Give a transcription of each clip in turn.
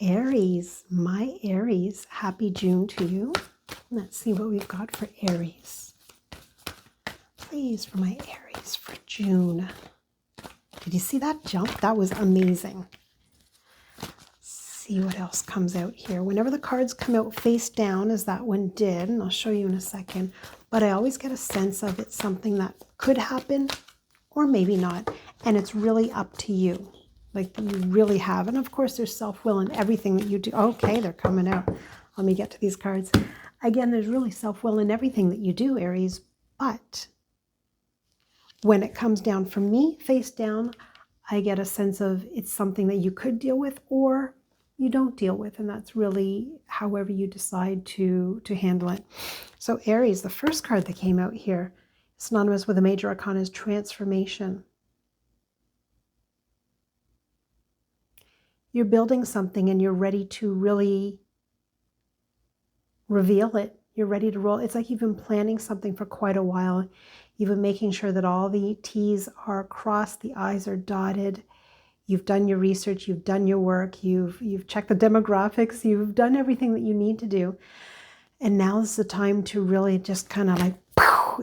Aries, my Aries, happy June to you. Let's see what we've got for Aries. Please, for my Aries for June. Did you see that jump? That was amazing. See what else comes out here. Whenever the cards come out face down, as that one did, and I'll show you in a second, but I always get a sense of it's something that could happen or maybe not, and it's really up to you. Like you really have. And of course, there's self-will in everything that you do. Okay, they're coming out. Let me get to these cards. Again, there's really self-will in everything that you do, Aries. But when it comes down from me, face down, I get a sense of it's something that you could deal with or you don't deal with. And that's really however you decide to handle it. So Aries, the first card that came out here, synonymous with a major arcana, is transformation. You're building something and you're ready to really reveal it. You're ready to roll. It's like you've been planning something for quite a while. You've been making sure that all the T's are crossed, the I's are dotted. You've done your research, you've done your work, you've checked the demographics, you've done everything that you need to do. And now is the time to really just kind of like,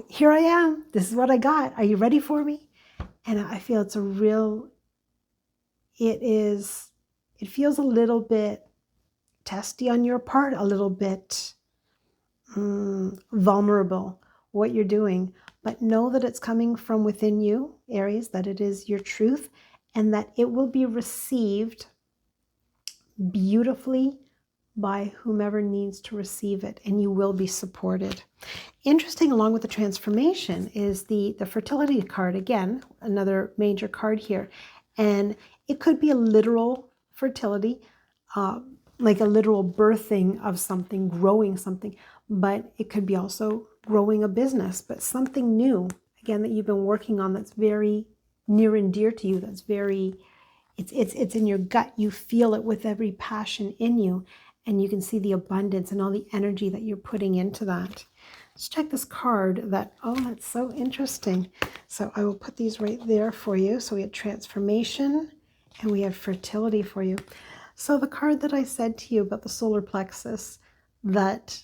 here I am. This is what I got. Are you ready for me? And I feel it's a real, it feels a little bit testy on your part, a little bit vulnerable, what you're doing. But know that it's coming from within you, Aries, that it is your truth, and that it will be received beautifully by whomever needs to receive it, and you will be supported. Interesting, along with the transformation, is the fertility card. Again, another major card here. And it could be a literal fertility, like a literal birthing of something, growing something, but it could be also growing a business, but something new, again, that you've been working on that's very near and dear to you, that's very, it's in your gut. You feel it with every passion in you, and you can see the abundance and all the energy that you're putting into that. Let's check this card that, oh, that's so interesting. So I will put these right there for you. So we had transformation and we have fertility for you. So the card that I said to you about the solar plexus, that,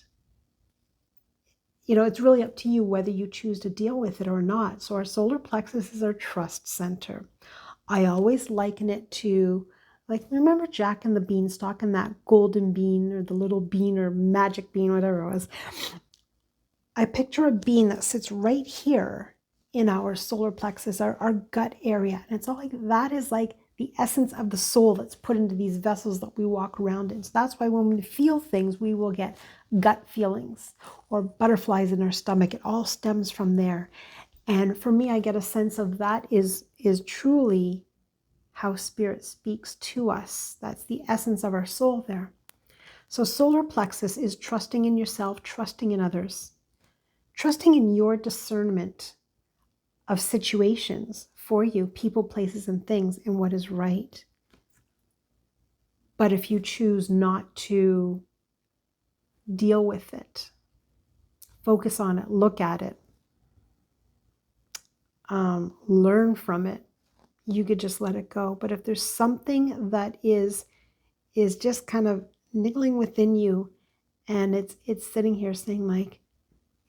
you know, it's really up to you whether you choose to deal with it or not. So our solar plexus is our trust center. I always liken it to, like, remember Jack and the Beanstalk and that golden bean or the little bean or magic bean, whatever it was. I picture a bean that sits right here in our solar plexus, our gut area. And it's all like, that is like the essence of the soul that's put into these vessels that we walk around in. So that's why when we feel things, we will get gut feelings or butterflies in our stomach. It all stems from there. And for me, I get a sense of that is truly how spirit speaks to us. That's the essence of our soul there. So solar plexus is trusting in yourself, trusting in others, trusting in your discernment of situations for you, people, places, and things, and what is right. But if you choose not to deal with it, focus on it, look at it, learn from it, you could just let it go. But if there's something that is just kind of niggling within you, and it's sitting here saying like,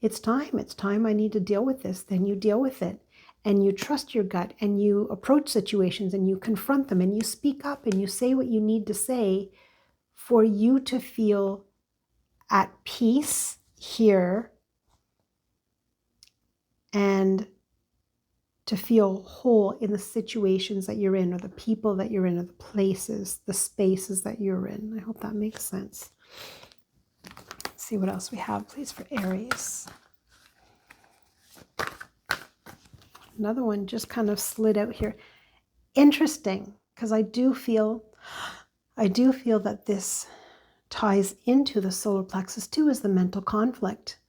it's time I need to deal with this, then you deal with it. And you trust your gut, and you approach situations, and you confront them, and you speak up, and you say what you need to say for you to feel at peace here and to feel whole in the situations that you're in, or the people that you're in, or the places, the spaces that you're in. I hope that makes sense. Let's see what else we have, please, for Aries. Another one just kind of slid out here. Interesting, because I do feel that this ties into the solar plexus too, as the mental conflict.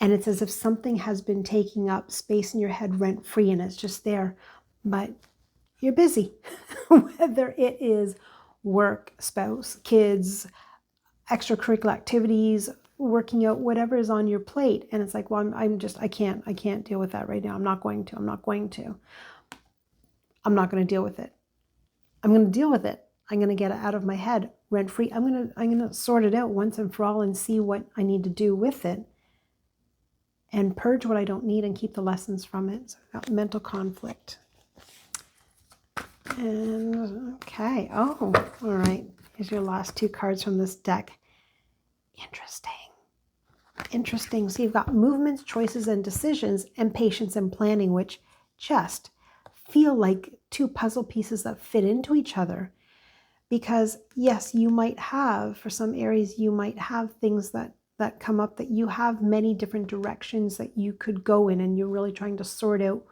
And it's as if something has been taking up space in your head rent-free, and it's just there, but you're busy. Whether it is work, spouse, kids, extracurricular activities, working out, whatever is on your plate. And it's like, well, I can't deal with that right now. I'm not going to deal with it. I'm going to deal with it. I'm going to get it out of my head, rent-free. I'm gonna sort it out once and for all and see what I need to do with it and purge what I don't need and keep the lessons from it. So I've got mental conflict. And okay, oh, all right. Here's your last two cards from this deck. Interesting. Interesting. So you've got movements, choices, and decisions, and patience and planning, which just feel like two puzzle pieces that fit into each other. Because yes, you might have, for some Aries, you might have things that come up, that you have many different directions that you could go in, and you're really trying to sort out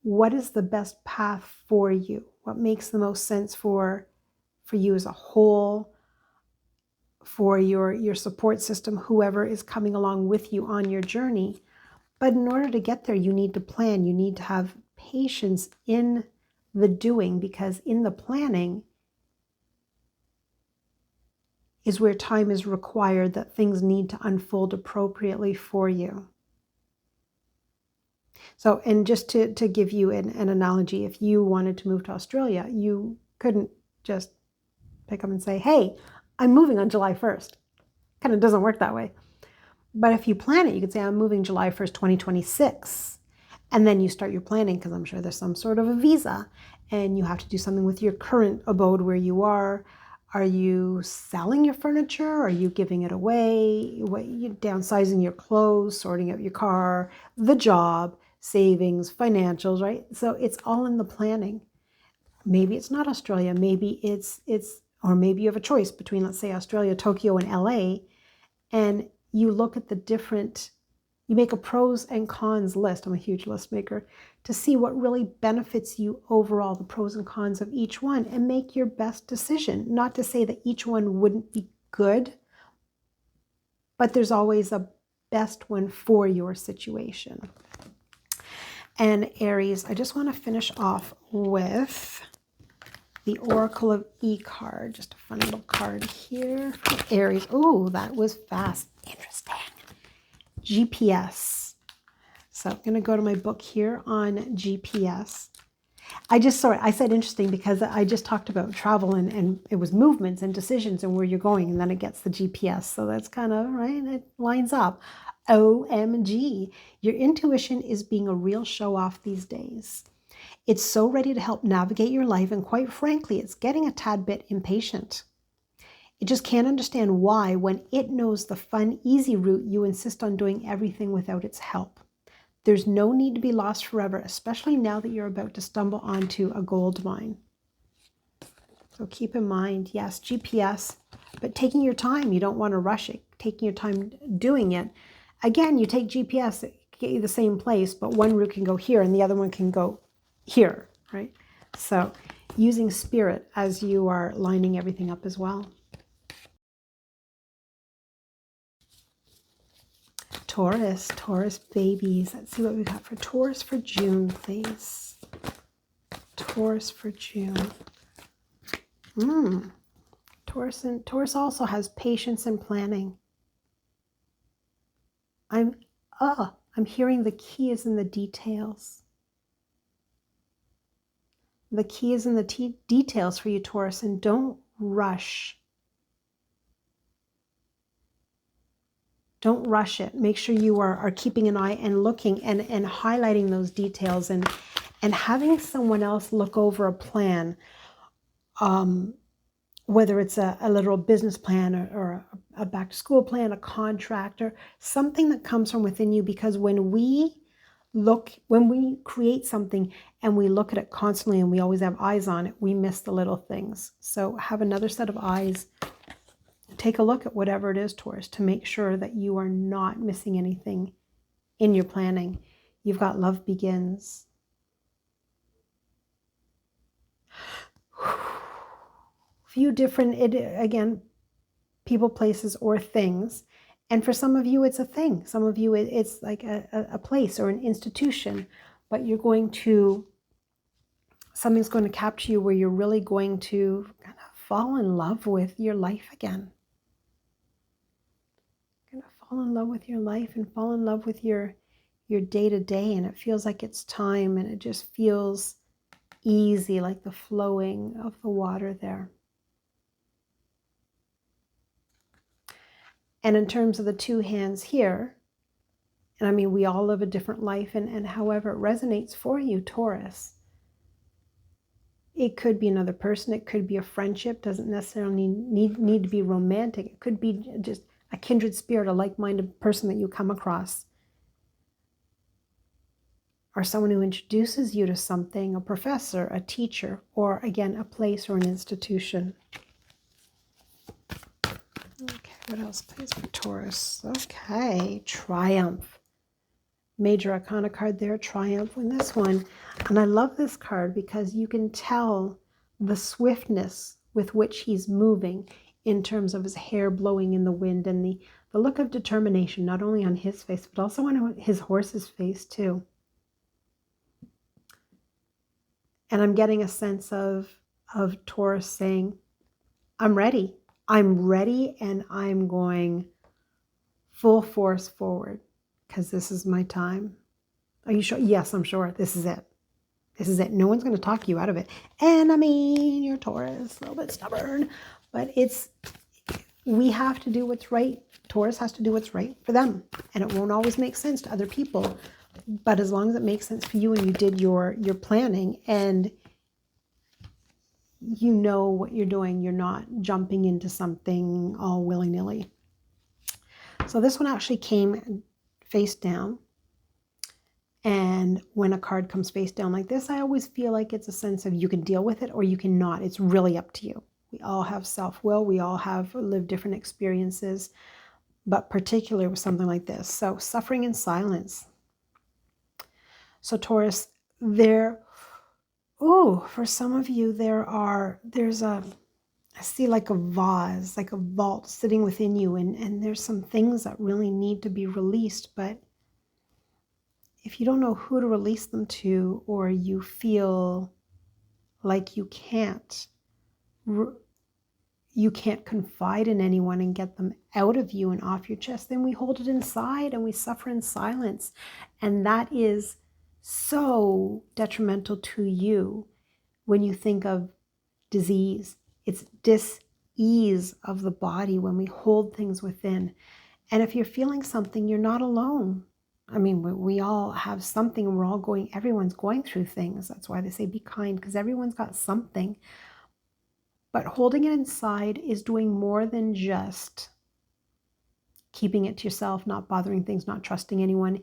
what is the best path for you, what makes the most sense for you as a whole, for your support system, whoever is coming along with you on your journey. But in order to get there, you need to plan. You need to have patience in the doing, because in the planning is where time is required, that things need to unfold appropriately for you. So, and just to give you an analogy, if you wanted to move to Australia, you couldn't just pick up and say, hey, I'm moving on July 1st. Kind of doesn't work that way. But if you plan it, you could say, I'm moving July 1st, 2026. And then you start your planning, because I'm sure there's some sort of a visa, and you have to do something with your current abode where you are. Are you selling your furniture? Are you giving it away? You downsizing your clothes, sorting out your car, the job, savings, financials, right? So it's all in the planning. Maybe it's not Australia. Maybe it's or maybe you have a choice between, let's say, Australia, Tokyo, and LA, and you look at the different, you make a pros and cons list. I'm a huge list maker, to see what really benefits you overall, the pros and cons of each one, and make your best decision. Not to say that each one wouldn't be good, but there's always a best one for your situation. And Aries, I just want to finish off with the Oracle of E card. Just a fun little card here for Aries. Oh, that was fast. Interesting. GPS. So I'm going to go to my book here on GPS. I said interesting because I just talked about travel, and it was movements and decisions and where you're going, and then it gets the GPS. So that's kind of, right, it lines up. OMG. Your intuition is being a real show off these days. It's so ready to help navigate your life, and quite frankly, it's getting a tad bit impatient. It just can't understand why, when it knows the fun, easy route, you insist on doing everything without its help. There's no need to be lost forever, especially now that you're about to stumble onto a gold mine. So keep in mind, yes, GPS, but taking your time. You don't want to rush it. Taking your time doing it. Again, you take GPS, it can get you the same place, but one route can go here and the other one can go here, right? So using spirit as you are lining everything up as well. Taurus babies. Let's see what we got for Taurus for June, please. Taurus for June. Taurus also has patience and planning. I'm hearing the key is in the details. The key is in the details for you, Taurus, and don't rush. Don't rush it. Make sure you are keeping an eye and looking and highlighting those details, and having someone else look over a plan, whether it's a literal business plan or a back to school plan, a contract, or something that comes from within you. Because when we create something and we look at it constantly and we always have eyes on it, we miss the little things. So have another set of eyes. Take a look at whatever it is, Taurus, to make sure that you are not missing anything in your planning. You've got love begins. Few different, again, people, places, or things. And for some of you, it's a thing. Some of you, it's like a place or an institution. But something's going to capture you where you're really going to kind of fall in love with your life again. You're going to fall in love with your life and fall in love with your day-to-day. And it feels like it's time, and it just feels easy, like the flowing of the water there. And in terms of the two hands here, and I mean, we all live a different life, and however it resonates for you, Taurus, it could be another person, it could be a friendship, doesn't necessarily need to be romantic. It could be just a kindred spirit, a like-minded person that you come across, or someone who introduces you to something, a professor, a teacher, or again, a place or an institution. Okay, what else plays for Taurus? Okay, Triumph. Major Arcana card there, Triumph in this one. And I love this card because you can tell the swiftness with which he's moving in terms of his hair blowing in the wind and the look of determination, not only on his face, but also on his horse's face too. And I'm getting a sense of Taurus saying, I'm ready. I'm ready, and I'm going full force forward because this is my time. Are you sure? Yes, I'm sure. This is it. This is it. No one's going to talk you out of it. And I mean, you're Taurus, a little bit stubborn, but we have to do what's right. Taurus has to do what's right for them. And it won't always make sense to other people. But as long as it makes sense for you and you did your planning and you know what you're doing, you're not jumping into something all willy-nilly. So this one actually came face down. And when a card comes face down like this, I always feel like it's a sense of you can deal with it or you cannot. It's really up to you. We all have self-will. We all have lived different experiences, but particularly with something like this. So suffering in silence. So Taurus, for some of you, I see like a vase, like a vault sitting within you, and there's some things that really need to be released, but if you don't know who to release them to, or you feel like you can't confide in anyone and get them out of you and off your chest, then we hold it inside and we suffer in silence. And that is so detrimental to you when you think of disease. It's dis-ease of the body when we hold things within. And if you're feeling something, you're not alone. I mean, we all have something, and everyone's going through things. That's why they say be kind, because everyone's got something. But holding it inside is doing more than just keeping it to yourself, not bothering things, not trusting anyone.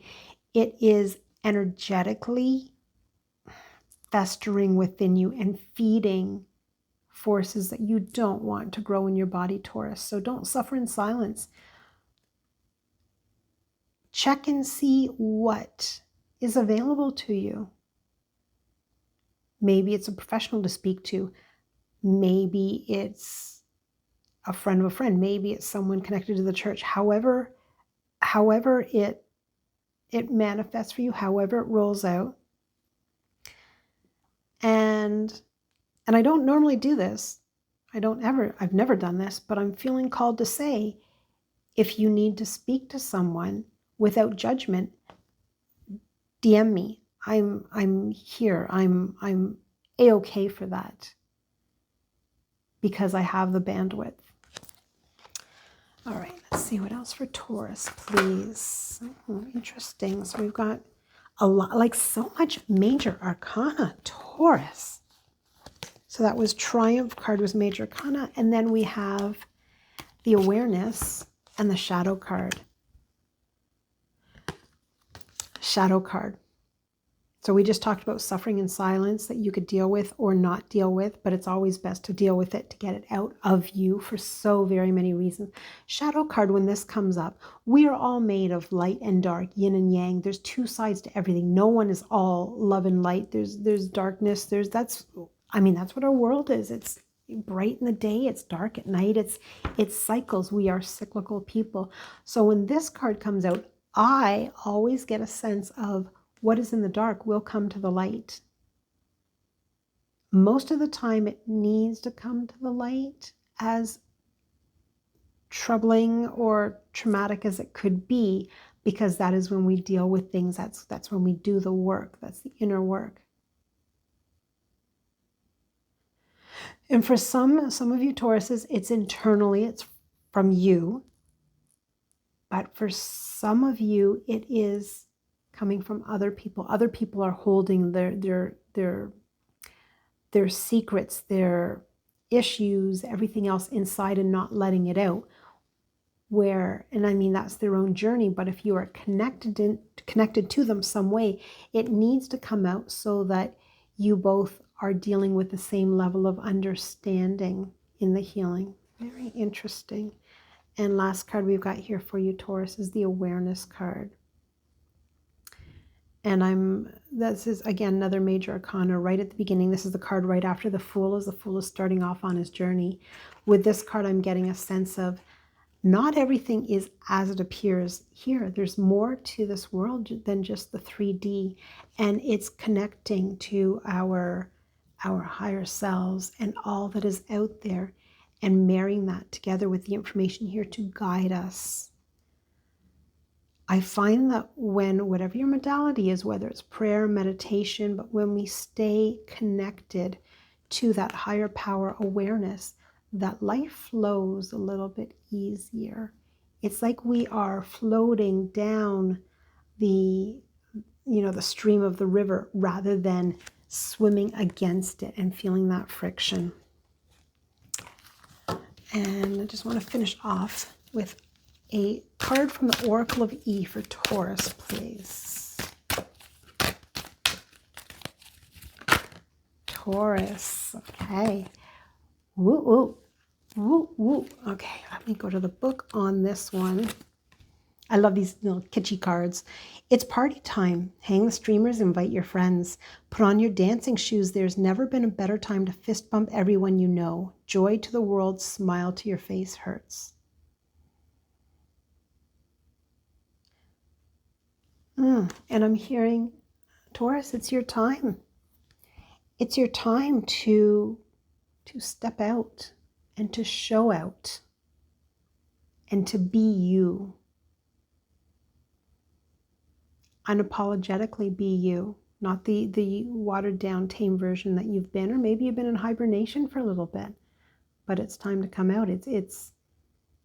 It is energetically festering within you and feeding forces that you don't want to grow in your body, Taurus. So don't suffer in silence. Check and see what is available to you. Maybe it's a professional to speak to. Maybe it's a friend of a friend. Maybe it's someone connected to the church. However it manifests for you, however it rolls out. And I don't normally do this. I've never done this, but I'm feeling called to say, if you need to speak to someone without judgment, DM me. I'm here. I'm A-okay for that because I have the bandwidth. All right, let's see what else for Taurus, please. Oh, interesting. So we've got a lot, like so much major arcana, Taurus. So that was Triumph card was major arcana, and then we have the awareness and the shadow card. Shadow card. So we just talked about suffering in silence that you could deal with or not deal with, but it's always best to deal with it, to get it out of you for so very many reasons. Shadow card, when this comes up, we are all made of light and dark, yin and yang. There's two sides to everything. No one is all love and light. There's darkness. That's what our world is. It's bright in the day, it's dark at night. It's cycles. We are cyclical people. So when this card comes out, I always get a sense of what is in the dark will come to the light. Most of the time it needs to come to the light, as troubling or traumatic as it could be, because that is when we deal with things. That's when we do the work. That's the inner work. And for some of you Tauruses, it's internally, it's from you. But for some of you, it is coming from other people. Other people are holding their secrets, their issues, everything else inside and not letting it out. And I mean, that's their own journey, but if you are connected to them some way, it needs to come out so that you both are dealing with the same level of understanding in the healing. Very interesting. And last card we've got here for you, Taurus, is the awareness card. And this is, again, another major arcana right at the beginning. This is the card right after the Fool, as the Fool is starting off on his journey. With this card, I'm getting a sense of not everything is as it appears here. There's more to this world than just the 3D. And it's connecting to our higher selves and all that is out there, and marrying that together with the information here to guide us. I find that whatever your modality is, whether it's prayer, meditation, but when we stay connected to that higher power awareness, that life flows a little bit easier. It's like we are floating down the stream of the river rather than swimming against it and feeling that friction. And I just want to finish off with a card from the Oracle of E for Taurus, please. Taurus, okay. Woo, woo, woo, woo. Okay, let me go to the book on this one. I love these little kitschy cards. It's party time. Hang the streamers, invite your friends. Put on your dancing shoes. There's never been a better time to fist bump everyone you know. Joy to the world, smile to your face hurts. And I'm hearing, Taurus, it's your time. It's your time to step out and to show out and to be you. Unapologetically be you, not the watered down, tame version that you've been, or maybe you've been in hibernation for a little bit, but it's time to come out. It's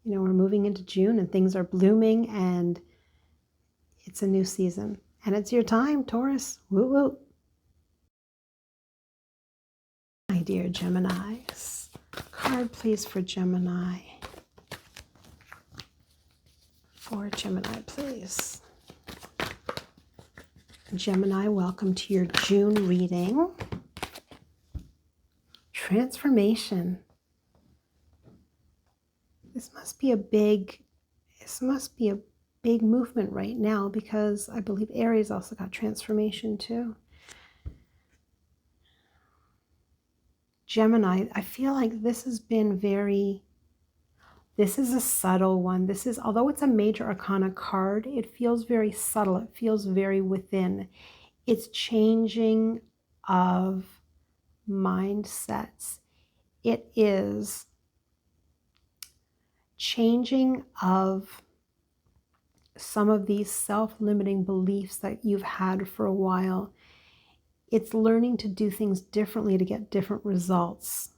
we're moving into June and things are blooming and it's a new season and it's your time, Taurus. Woo woo. My dear Geminis, card please for Gemini. For Gemini, please. Gemini, welcome to your June reading. Transformation. This must be a big movement right now, because I believe Aries also got transformation too. Gemini, I feel like this has been this is a subtle one. Although it's a major arcana card, it feels very subtle. It feels very within. It's changing of mindsets. It is changing of some of these self-limiting beliefs that you've had for a while. It's learning to do things differently to get different results.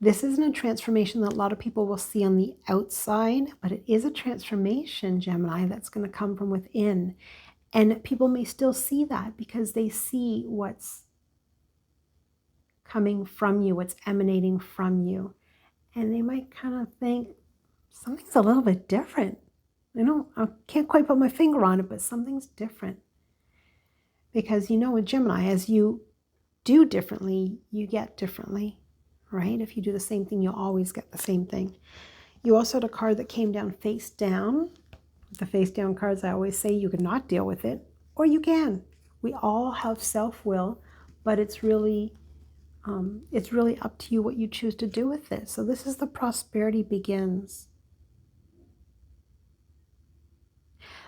This isn't a transformation that a lot of people will see on the outside, but it is a transformation, Gemini, that's going to come from within. And people may still see that because they see what's coming from you, what's emanating from you. And they might kind of think, something's a little bit different. I can't quite put my finger on it, but something's different. Because with Gemini, as you do differently, you get differently, right? If you do the same thing, you'll always get the same thing. You also had a card that came down face down. The face down cards, I always say you could not deal with it, or you can. We all have self-will, but it's really up to you what you choose to do with it. So this is the prosperity begins.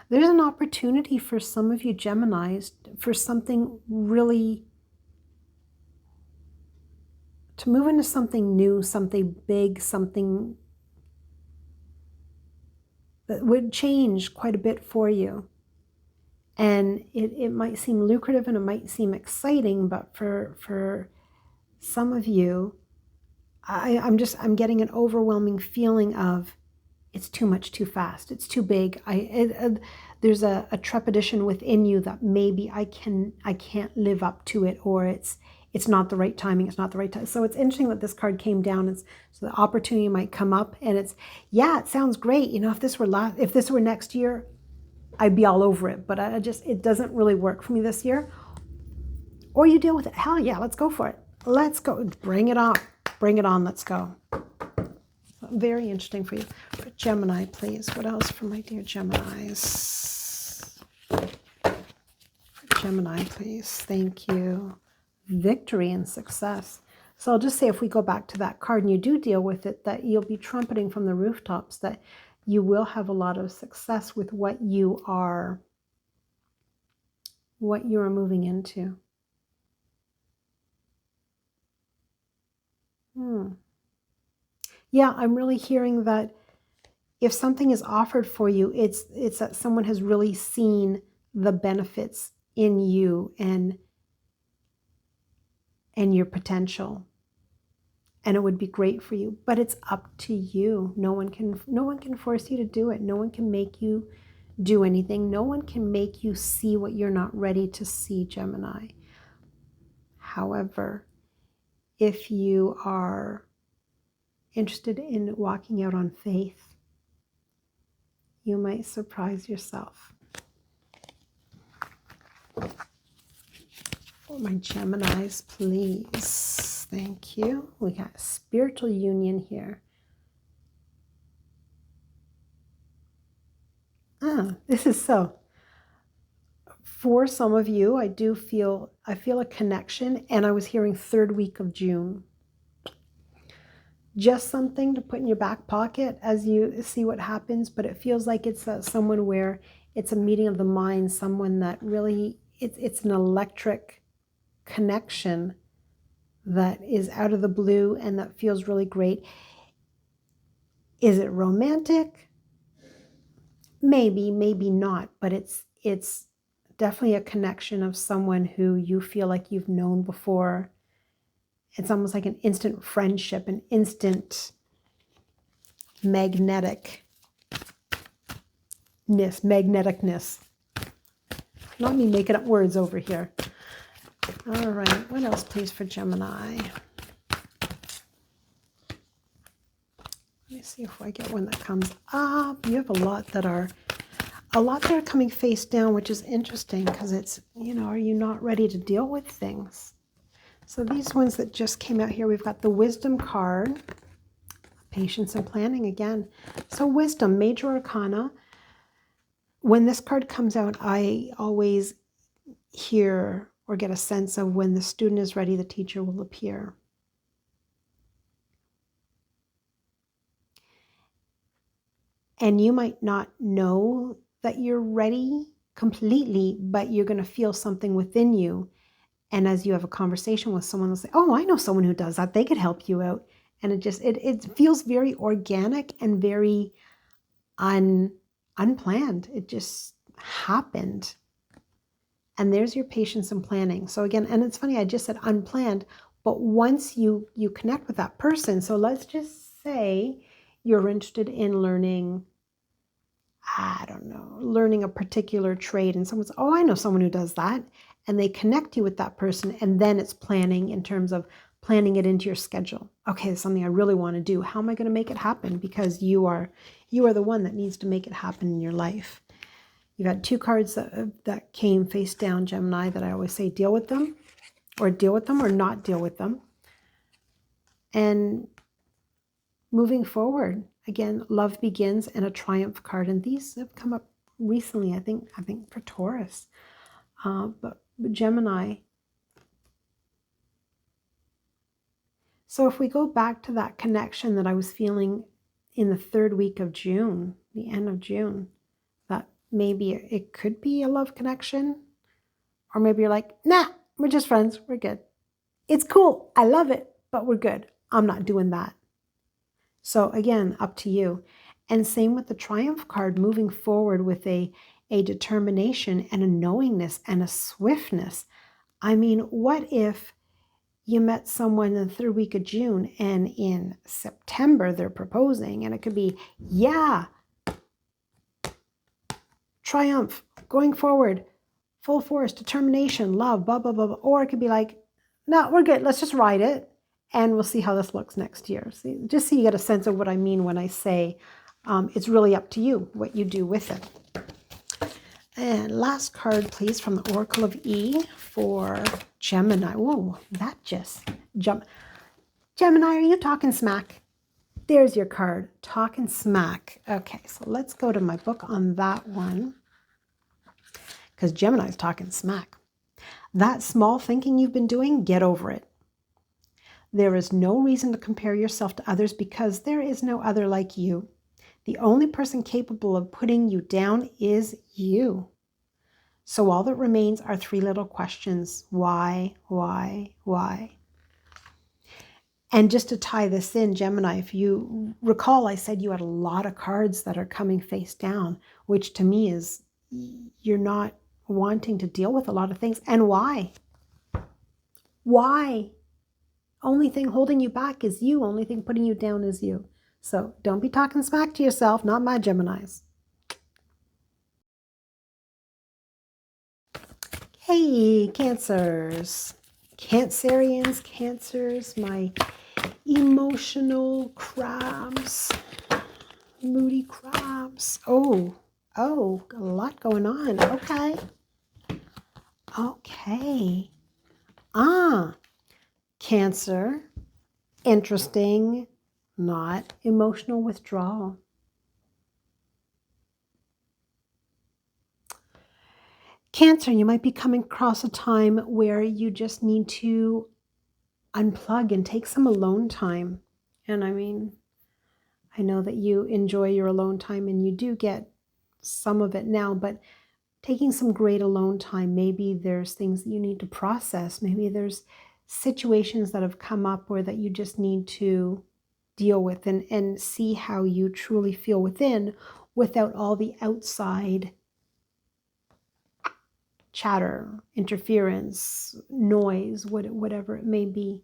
There's an opportunity for some of you Geminis for something really, to move into something new, something big, something that would change quite a bit for you. And it might seem lucrative and it might seem exciting, but for some of you, I'm getting an overwhelming feeling of it's too much too fast. It's too big. There's a trepidation within you that maybe I can't live up to it, or it's not the right timing. It's not the right time. So it's interesting that this card came down. So the opportunity might come up, and it sounds great. You know, if this were next year, I'd be all over it. But it doesn't really work for me this year. Or you deal with it. Hell yeah, let's go for it. Let's go. Bring it on. Bring it on. Let's go. Very interesting for you. For Gemini, please. What else for my dear Geminis? For Gemini, please. Thank you. Victory and success. So I'll just say, if we go back to that card and you do deal with it, that you'll be trumpeting from the rooftops that you will have a lot of success with what you are moving into. Yeah, I'm really hearing that if something is offered for you, it's that someone has really seen the benefits in you and your potential, and it would be great for you. But it's up to you. No one can force you to do it. No one can make you do anything. No one can make you see what you're not ready to see, Gemini. However, if you are interested in walking out on faith, you might surprise yourself. For my Geminis, please. Thank you. We got spiritual union here. This is so. For some of you, I feel a connection, and I was hearing 3rd week of June. Just something to put in your back pocket as you see what happens, but it feels like it's someone where it's a meeting of the mind, someone that really, it's an electric connection that is out of the blue and that feels really great. Is it romantic? Maybe, maybe not, but it's definitely a connection of someone who you feel like you've known before. It's almost like an instant friendship, an instant magneticness. Not me making up words over here. All right, what else, please, for Gemini? Let me see if I get one that comes up. You have a lot that are coming face down, which is interesting because it's, are you not ready to deal with things? So these ones that just came out here, we've got the Wisdom card, patience and planning again. So Wisdom, major arcana. When this card comes out, I always hear or get a sense of when the student is ready, the teacher will appear. And you might not know that you're ready completely, but you're going to feel something within you. And as you have a conversation with someone, they'll say, oh, I know someone who does that. They could help you out. And it feels very organic and very unplanned. It just happened. And there's your patience and planning. So again, and it's funny, I just said unplanned, but once you connect with that person, so let's just say you're interested in learning, I don't know, learning a particular trade, and someone says, oh, I know someone who does that. And they connect you with that person, and then it's planning in terms of planning it into your schedule. Okay, it's something I really want to do. How am I going to make it happen? Because you are the one that needs to make it happen in your life. You've had 2 cards that came face down, Gemini, that I always say deal with them or not deal with them. And moving forward, again, love begins, and a triumph card. And these have come up recently, I think for Taurus. But Gemini. So if we go back to that connection that I was feeling in the 3rd week of June, the end of June, that maybe it could be a love connection, or maybe you're like, nah, we're just friends, we're good. It's cool, I love it, but we're good. I'm not doing that. So again, up to you. And same with the Triumph card, moving forward with a determination and a knowingness and a swiftness. I mean, what if you met someone in the third week of June and in September they're proposing, and it could be, yeah, triumph, going forward, full force, determination, love, blah, blah, blah, blah. Or it could be like, no, we're good. Let's just ride it and we'll see how this looks next year. See, just so you get a sense of what I mean when I say it's really up to you what you do with it. And last card, please, from the Oracle of E for Gemini. Ooh, that just jumped. Gemini, are you talking smack? There's your card, talking smack. Okay, so let's go to my book on that one, because Gemini's talking smack. That small thinking you've been doing, get over it. There is no reason to compare yourself to others because there is no other like you. The only person capable of putting you down is you. So all that remains are three little questions. Why, why, why? And just to tie this in, Gemini, if you recall, I said you had a lot of cards that are coming face down, which to me is you're not wanting to deal with a lot of things. And why? Why? Only thing holding you back is you. Only thing putting you down is you. So don't be talking smack to yourself, not my Geminis. Hey, Cancers. Cancerians, Cancers, my emotional crabs, moody crabs. Oh, a lot going on. Okay. Cancer, interesting, not emotional withdrawal. Cancer, you might be coming across a time where you just need to unplug and take some alone time. And I mean, I know that you enjoy your alone time and you do get some of it now, but taking some great alone time, maybe there's things that you need to process. Maybe there's situations that have come up or that you just need to deal with and see how you truly feel within without all the outside chatter, interference, noise, whatever it may be,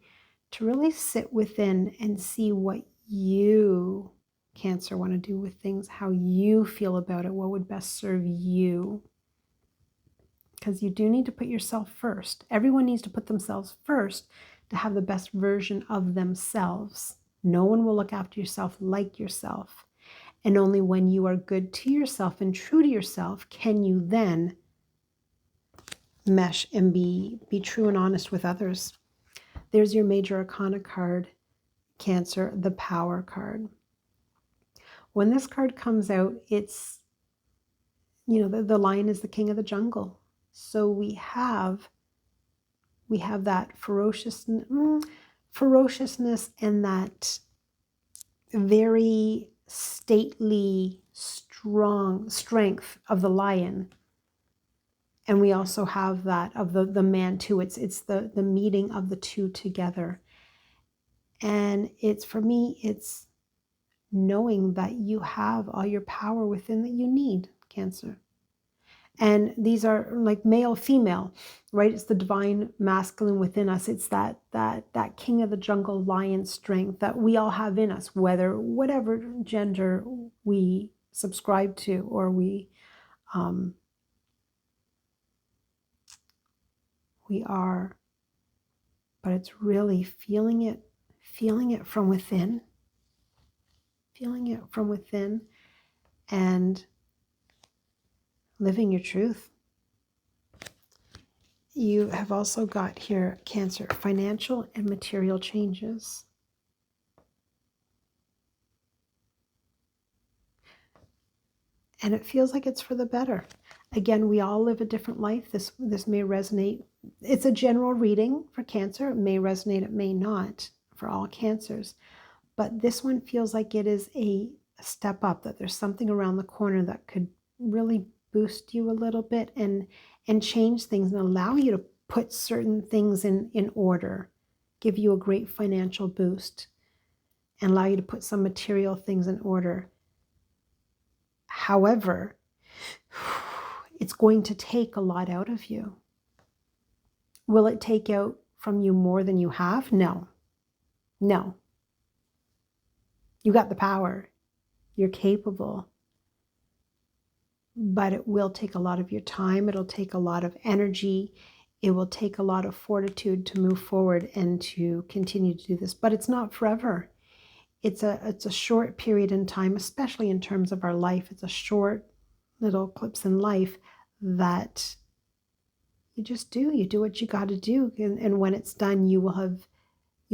to really sit within and see what you, Cancer, want to do with things, how you feel about it, what would best serve you. Because you do need to put yourself first. Everyone needs to put themselves first to have the best version of themselves. No one will look after yourself like yourself. And only when you are good to yourself and true to yourself can you then mesh and be true and honest with others. There's your major arcana card, Cancer, the Power card. When this card comes out, it's, the lion is the king of the jungle. So we have that ferociousness and that very stately, strong strength of the lion. And we also have that of the man too. It's the meeting of the two together. And for me, it's knowing that you have all your power within that you need, Cancer. And these are like male, female, right? It's the divine masculine within us. It's that king of the jungle lion strength that we all have in us, whatever gender we subscribe to or we are. But it's really feeling it from within, and living your truth. You have also got here, Cancer, financial and material changes. And it feels like it's for the better. Again, we all live a different life. This may resonate. It's a general reading for Cancer. It may resonate, it may not for all Cancers. But this one feels like it is a step up, that there's something around the corner that could really boost you a little bit and change things and allow you to put certain things in order, give you a great financial boost, and allow you to put some material things in order. However, it's going to take a lot out of you. Will it take out from you more than you have? No. No. You got the power. You're capable. But it will take a lot of your time. It'll take a lot of energy. It will take a lot of fortitude to move forward and to continue to do this. But it's not forever. It's a short period in time, especially in terms of our life. It's a short little eclipse in life that you just do. You do what you got to do. And when it's done, you'll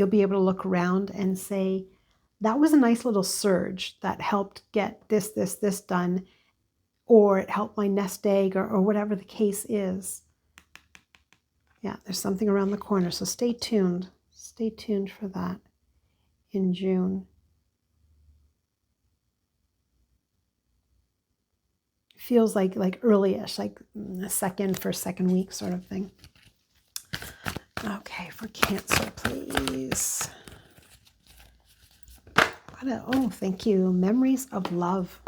be able to look around and say, that was a nice little surge that helped get this done, or it helped my nest egg, or whatever the case is. Yeah, there's something around the corner. So stay tuned. Stay tuned for that in June. Feels like early-ish, like first second week sort of thing. Okay, for Cancer, please. Oh, thank you. Memories of love.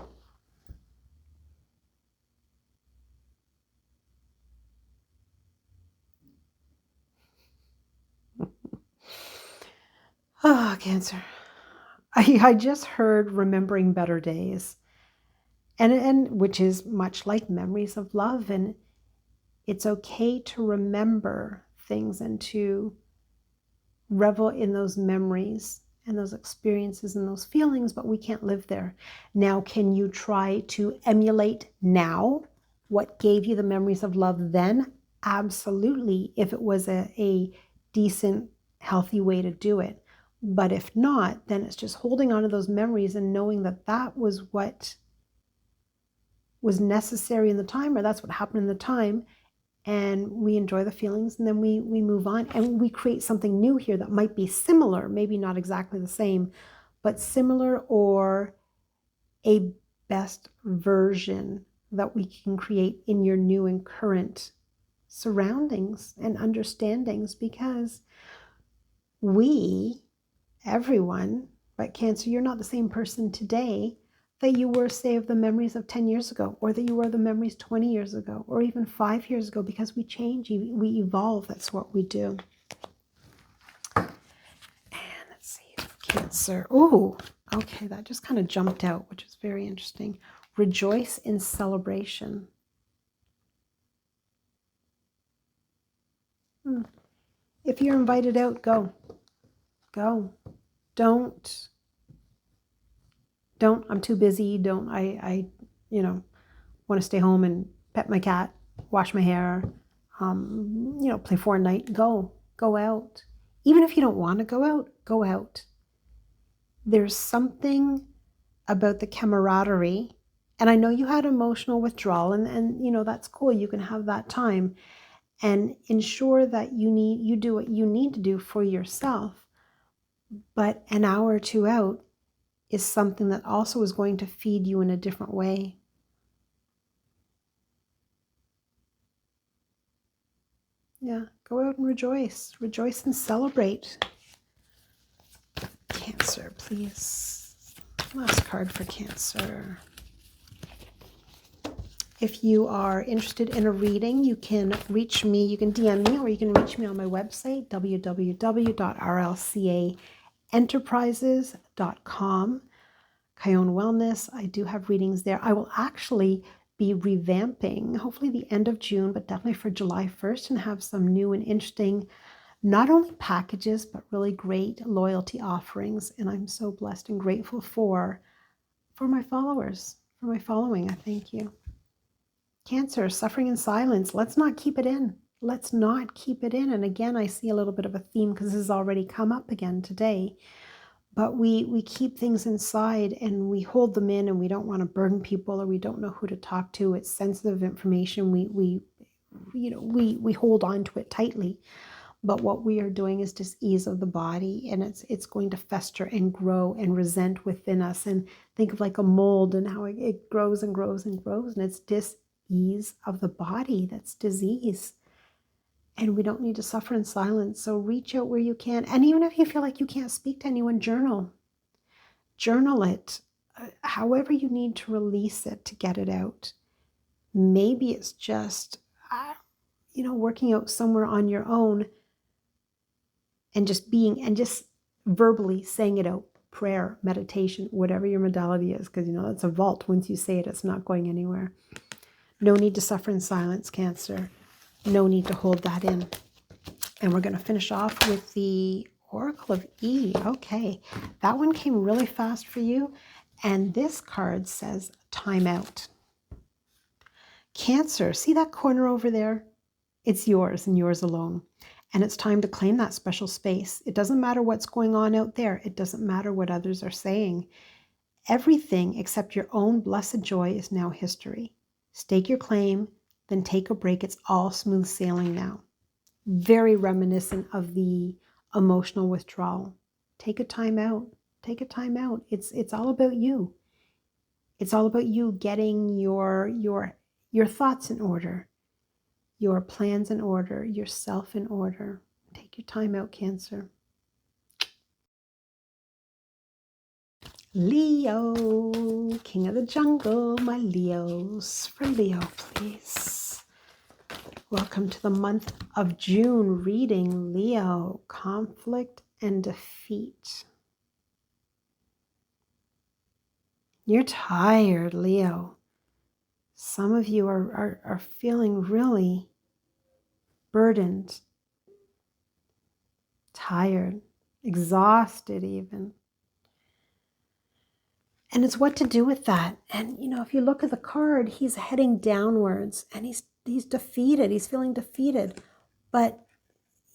Oh, Cancer. I just heard remembering better days. And which is much like memories of love. And it's okay to remember things and to revel in those memories and those experiences and those feelings, but we can't live there. Now, can you try to emulate now what gave you the memories of love then? Absolutely, if it was a decent, healthy way to do it. But if not, then it's just holding on to those memories and knowing that that was what was necessary in the time, or that's what happened in the time, and we enjoy the feelings, and then we move on, and we create something new here that might be similar, maybe not exactly the same, but similar, or a best version that we can create in your new and current surroundings and understandings, because everyone, but Cancer, you're not the same person today that you were, say, of the memories of 10 years ago, or that you were the memories 20 years ago, or even 5 years ago, because we change, we evolve. That's what we do. And let's see, Cancer. Oh, okay, that just kind of jumped out, which is very interesting. Rejoice in celebration. If you're invited out, go. Go. Don't, I'm too busy. Don't, I want to stay home and pet my cat, wash my hair, play Fortnite. Go out. Even if you don't want to go out, go out. There's something about the camaraderie, and I know you had emotional withdrawal, and that's cool. You can have that time and ensure that you do what you need to do for yourself. But an hour or two out is something that also is going to feed you in a different way. Yeah, go out and rejoice. Rejoice and celebrate. Cancer, please. Last card for Cancer. If you are interested in a reading, you can reach me. You can DM me, or you can reach me on my website, www.rlcaenterprises.com. Kion Wellness, I do have readings there. I will actually be revamping, hopefully the end of June, but definitely for July 1st, and have some new and interesting, not only packages, but really great loyalty offerings. And I'm so blessed and grateful for my followers, for my following. I thank you. Cancer, suffering in silence. Let's not keep it in. Let's not keep it in. And again, I see a little bit of a theme, because this has already come up again today. But we keep things inside, and we hold them in, and we don't want to burden people, or we don't know who to talk to. It's sensitive information. We hold on to it tightly. But what we are doing is dis-ease of the body, and it's going to fester and grow and resent within us. And think of like a mold, and how it grows and grows and grows, and it's dis-ease of the body. That's disease. And we don't need to suffer in silence. So reach out where you can. And even if you feel like you can't speak to anyone, journal. Journal it. However you need to release it, to get it out. Maybe it's just, working out somewhere on your own, and just being, and just verbally saying it out. Prayer, meditation, whatever your modality is, because you know that's a vault. Once you say it, it's not going anywhere. No need to suffer in silence, Cancer. No need to hold that in. And we're going to finish off with the Oracle of E. Okay, that one came really fast for you. And this card says time out. Cancer, see that corner over there? It's yours and yours alone. And it's time to claim that special space. It doesn't matter what's going on out there. It doesn't matter what others are saying. Everything except your own blessed joy is now history. Stake your claim, then take a break. It's all smooth sailing now. Very reminiscent of the emotional withdrawal. Take a time out. Take a time out. It's all about you. It's all about you getting your thoughts in order, your plans in order, yourself in order. Take your time out, Cancer. Leo, king of the jungle, my Leos. For Leo, please. Welcome to the month of June reading, Leo. Conflict and defeat. You're tired, Leo. Some of you are feeling really burdened, tired, exhausted even. And it's what to do with that. And, you know, if you look at the card, he's heading downwards and he's defeated. He's feeling defeated. But,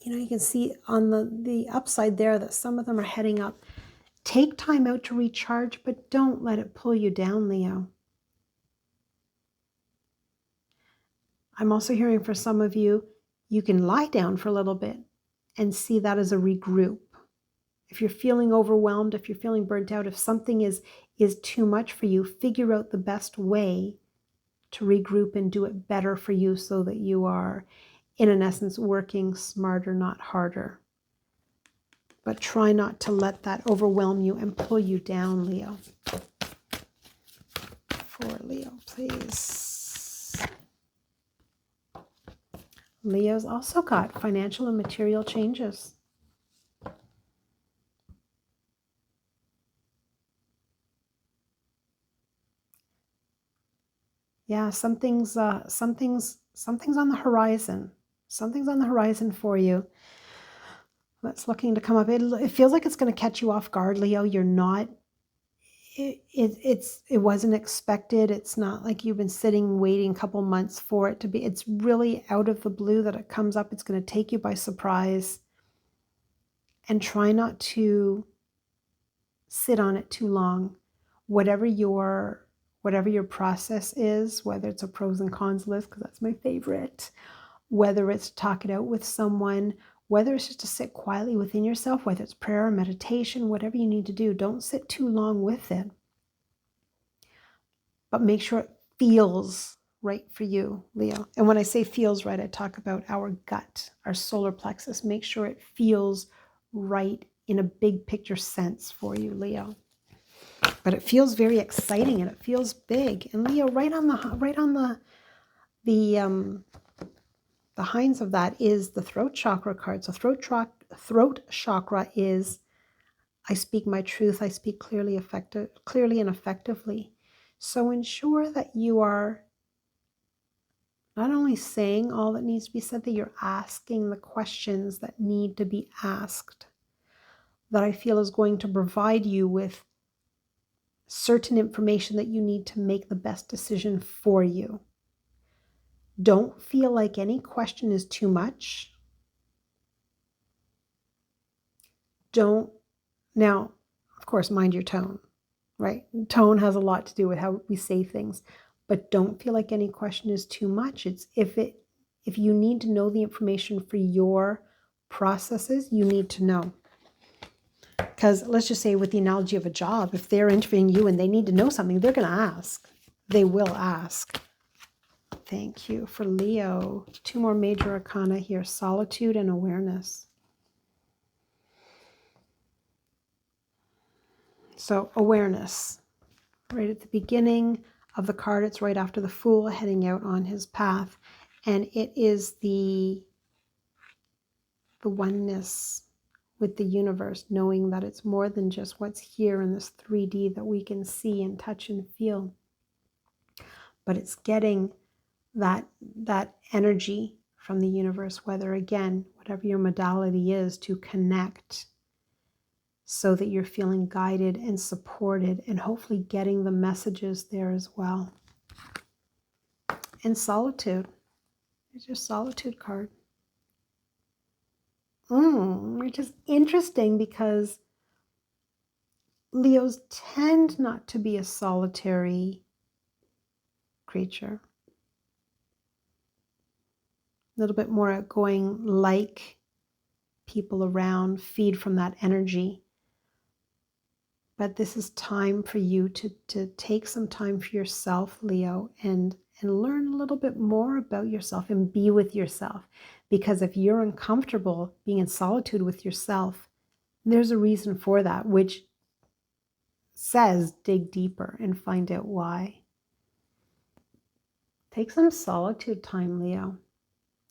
you know, you can see on the upside there that some of them are heading up. Take time out to recharge, but don't let it pull you down, Leo. I'm also hearing for some of you, you can lie down for a little bit and see that as a regroup. If you're feeling overwhelmed, if you're feeling burnt out, if something is too much for you, figure out the best way to regroup and do it better for you so that you are, in an essence, working smarter, not harder. But try not to let that overwhelm you and pull you down, Leo. For Leo, please. Leo's also got financial and material changes. Yeah, something's on the horizon. Something's on the horizon for you that's looking to come up. It feels like it's going to catch you off guard, Leo. You're not. It wasn't expected. It's not like you've been sitting waiting a couple months for it to be. It's really out of the blue that it comes up. It's going to take you by surprise. And try not to sit on it too long. Whatever your process is, whether it's a pros and cons list, because that's my favorite, whether it's to talk it out with someone, whether it's just to sit quietly within yourself, whether it's prayer or meditation, whatever you need to do, don't sit too long with it. But make sure it feels right for you, Leo. And when I say feels right, I talk about our gut, our solar plexus. Make sure it feels right in a big picture sense for you, Leo. But it feels very exciting and it feels big. And Leo, right on the hinds of that is the throat chakra card. So throat chakra is, I speak my truth. I speak clearly and effectively. So ensure that you are not only saying all that needs to be said, that you're asking the questions that need to be asked, that I feel is going to provide you with certain information that you need to make the best decision for you. Don't feel like any question is too much. Now, of course, mind your tone, right? Tone has a lot to do with how we say things, but don't feel like any question is too much. It's if you need to know the information for your processes, you need to know. Because let's just say with the analogy of a job, if they're interviewing you and they need to know something, they're going to ask. They will ask. Thank you. For Leo, 2 more major arcana here, solitude and awareness. So awareness, right at the beginning of the card, it's right after the Fool heading out on his path. And it is the oneness with the universe, knowing that it's more than just what's here in this 3D that we can see and touch and feel, but it's getting that energy from the universe, whether, again, whatever your modality is, to connect so that you're feeling guided and supported, and hopefully getting the messages there as well. And solitude. There's your solitude card. Which is interesting because Leos tend not to be a solitary creature. A little bit more outgoing, like people around, feed from that energy. But this is time for you to take some time for yourself, Leo, and learn a little bit more about yourself and be with yourself. Because if you're uncomfortable being in solitude with yourself, there's a reason for that, which says dig deeper and find out why. Take some solitude time, Leo.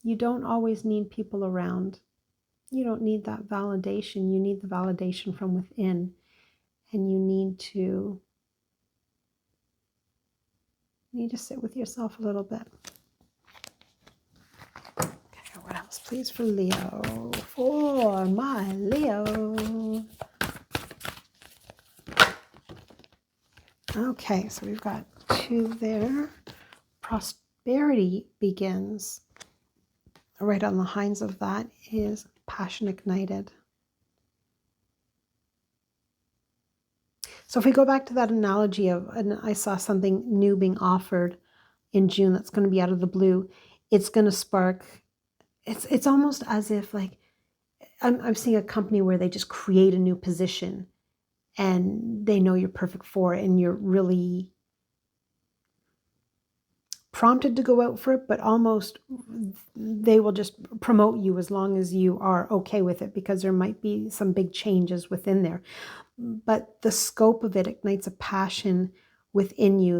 You don't always need people around. You don't need that validation. You need the validation from within. And you need to sit with yourself a little bit. Okay, what else, please, for Leo? For my Leo. Okay, so we've got 2 there. Prosperity begins. Right on the hinds of that is passion ignited. So if we go back to that analogy of, and I saw something new being offered in June that's going to be out of the blue, it's going to spark, it's almost as if, like, I'm seeing a company where they just create a new position and they know you're perfect for it and you're really prompted to go out for it, but almost they will just promote you as long as you are okay with it, because there might be some big changes within there. But the scope of it ignites a passion within you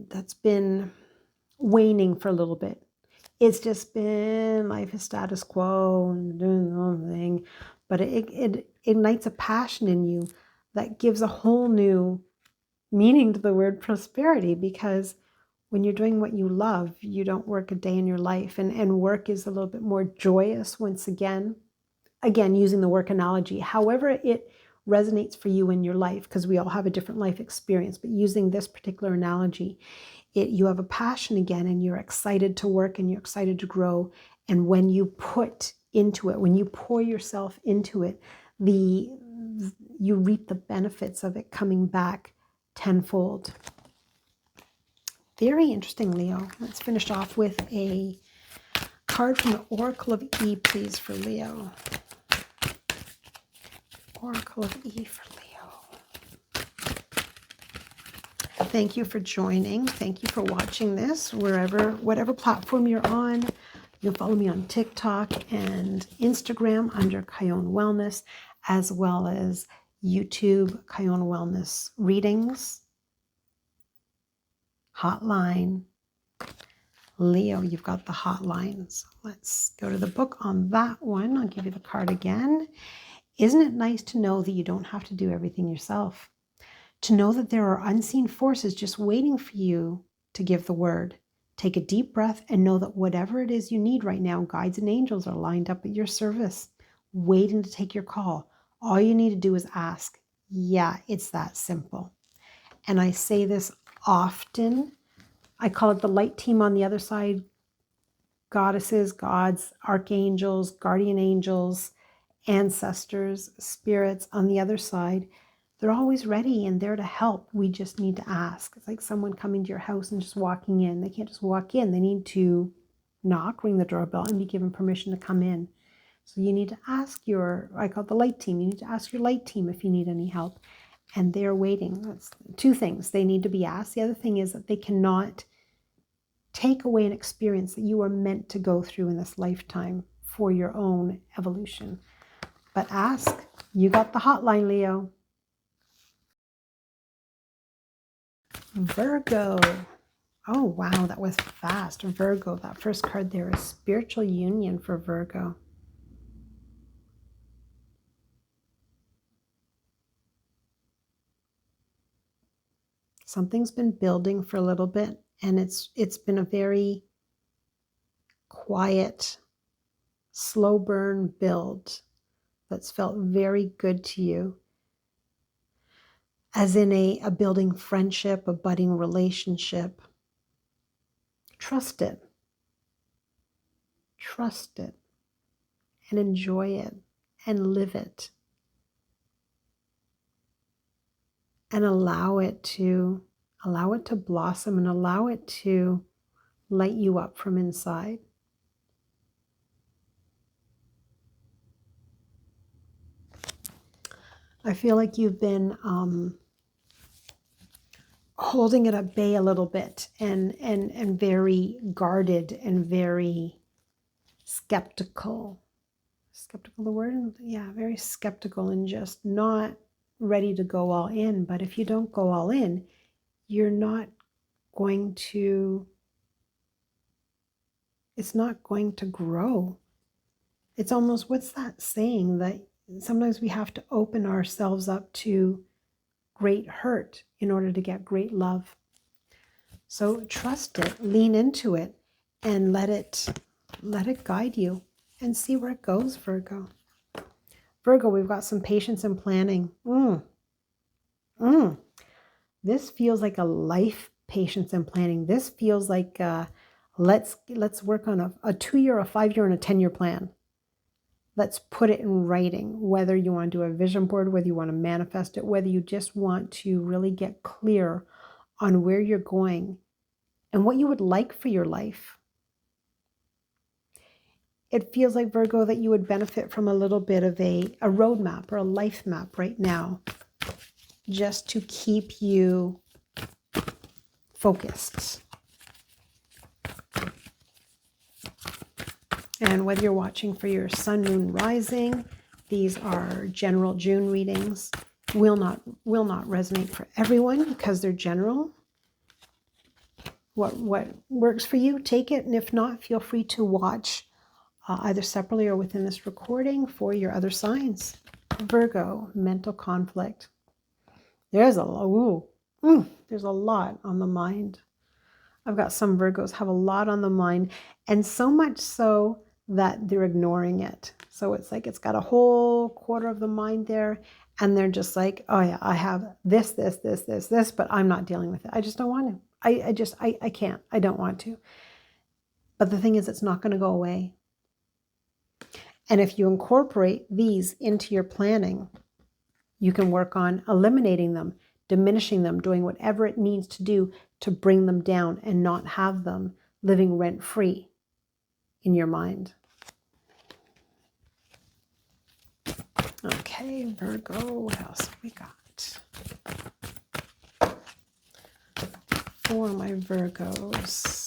that's been waning for a little bit. It's just been life is status quo and doing the wrong thing, but it ignites a passion in you that gives a whole new meaning to the word prosperity, because when you're doing what you love, you don't work a day in your life, and work is a little bit more joyous once again using the work analogy, however it resonates for you in your life, because we all have a different life experience, but using this particular analogy, you have a passion again, and you're excited to work and you're excited to grow. And when you put into it, when you pour yourself into it, you reap the benefits of it coming back tenfold. Very interesting, Leo. Let's finish off with a card from the Oracle of E, please, for Leo. Oracle of E for Leo. Thank you for joining. Thank you for watching this, whatever platform you're on. You can follow me on TikTok and Instagram under Kion Wellness, as well as YouTube, Kion Wellness Readings. Hotline. Leo, you've got the hotlines. Let's go to the book on that one. I'll give you the card again. Isn't it nice to know that you don't have to do everything yourself? To know that there are unseen forces just waiting for you to give the word. Take a deep breath and know that whatever it is you need right now, guides and angels are lined up at your service, waiting to take your call. All you need to do is ask. Yeah, it's that simple. And I say this often. I call it the light team on the other side. Goddesses, gods, archangels, guardian angels, ancestors, spirits on the other side. They're always ready and there to help. We just need to ask. It's like someone coming to your house and just walking in. They can't just walk in. They need to knock, ring the doorbell, and be given permission to come in. So you need to ask I call it the light team. You need to ask your light team if you need any help. And they're waiting. That's 2 things. They need to be asked. The other thing is that they cannot take away an experience that you are meant to go through in this lifetime for your own evolution. But ask. You got the hotline, Leo. Virgo. Oh, wow, that was fast. Virgo, that first card there is spiritual union for Virgo. Something's been building for a little bit, and it's been a very quiet, slow burn build that's felt very good to you. As in a building friendship, a budding relationship. Trust it. Trust it. And enjoy it. And live it. And allow it to blossom, and allow it to light you up from inside. I feel like you've been holding it at bay a little bit, and very guarded and very skeptical. Skeptical, the word? Yeah, very skeptical, and just not ready to go all in. But if you don't go all in, you're not going to, it's not going to grow. It's almost, what's that saying, that sometimes we have to open ourselves up to great hurt in order to get great love. So trust it, lean into it, and let it guide you, and see where it goes, Virgo. Virgo, we've got some patience and planning. This feels like a life patience and planning. This feels like let's work on a 2-year, a 5-year, and a 10-year plan. Let's put it in writing, whether you want to do a vision board, whether you want to manifest it, whether you just want to really get clear on where you're going and what you would like for your life. It feels like, Virgo, that you would benefit from a little bit of a roadmap or a life map right now, just to keep you focused. And whether you're watching for your sun, moon, rising, these are general June readings. Will not resonate for everyone because they're general. What works for you, take it. And if not, feel free to watch either separately or within this recording for your other signs. Virgo, mental conflict. There's a lot on the mind. I've got some Virgos have a lot on the mind, and so much so that they're ignoring it. So it's like it's got a whole quarter of the mind there, and they're just like, oh yeah, I have this, but I'm not dealing with it. I just don't want to. I can't. I don't want to. But the thing is, it's not going to go away. And if you incorporate these into your planning, you can work on eliminating them, diminishing them, doing whatever it needs to do to bring them down and not have them living rent-free in your mind. Okay, Virgo, what else have we got? For my Virgos.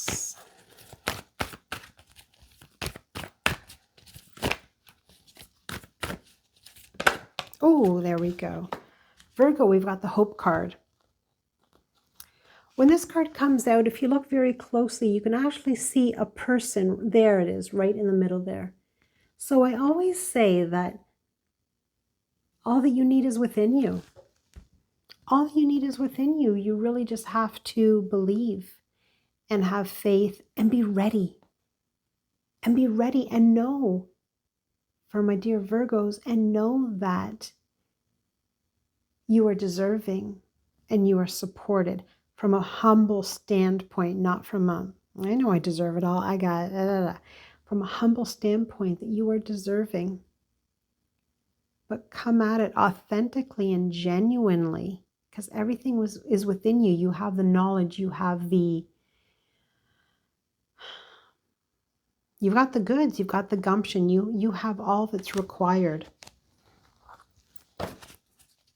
Oh, there we go. Virgo, we've got the Hope card. When this card comes out, if you look very closely, you can actually see a person. There it is, right in the middle there. So I always say that all that you need is within you. All that you need is within you. You really just have to believe and have faith and be ready. And be ready and know, for my dear Virgos, and know that you are deserving and you are supported from a humble standpoint, not from a, I know I deserve it all, I got it, from a humble standpoint that you are deserving. But come at it authentically and genuinely, because everything is within you. You have the knowledge, you've got the goods, you've got the gumption, you have all that's required.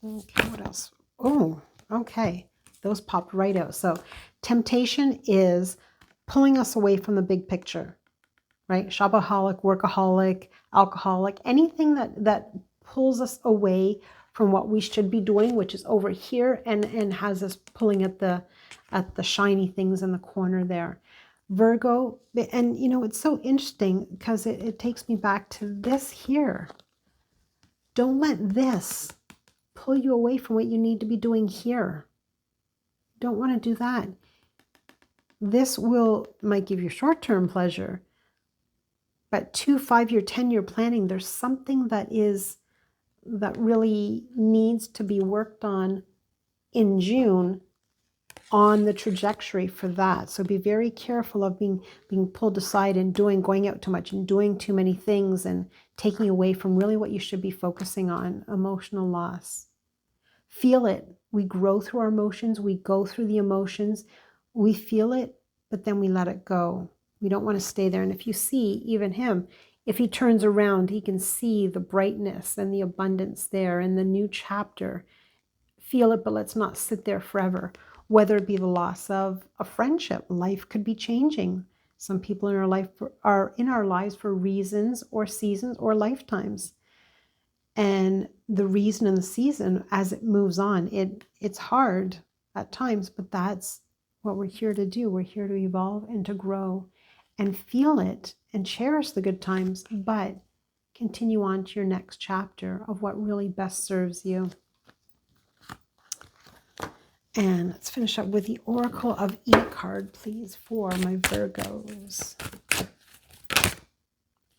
Okay, what else? Oh, okay. Those popped right out. So temptation is pulling us away from the big picture, right? Shopaholic, workaholic, alcoholic, anything that pulls us away from what we should be doing, which is over here, and has us pulling at the shiny things in the corner there. Virgo, and you know, it's so interesting because it takes me back to this here. Don't let this pull you away from what you need to be doing here. Don't want to do that. This might give you short-term pleasure, but 2, 5-year, 10-year planning, there's something that really needs to be worked on in June on the trajectory for that. So be very careful of being pulled aside and going out too much and doing too many things and taking away from really what you should be focusing on, emotional loss. Feel it. We grow through our emotions. We go through the emotions. We feel it, but then we let it go. We don't want to stay there. And if you see even him, if he turns around, he can see the brightness and the abundance there and the new chapter. Feel it, but let's not sit there forever. Whether it be the loss of a friendship, life could be changing. Some people in our life are in our lives for reasons or seasons or lifetimes. And the reason and the season, as it moves on, it's hard at times, but that's what we're here to do. We're here to evolve and to grow and feel it and cherish the good times, but continue on to your next chapter of what really best serves you. And let's finish up with the Oracle of E card, please, for my Virgos.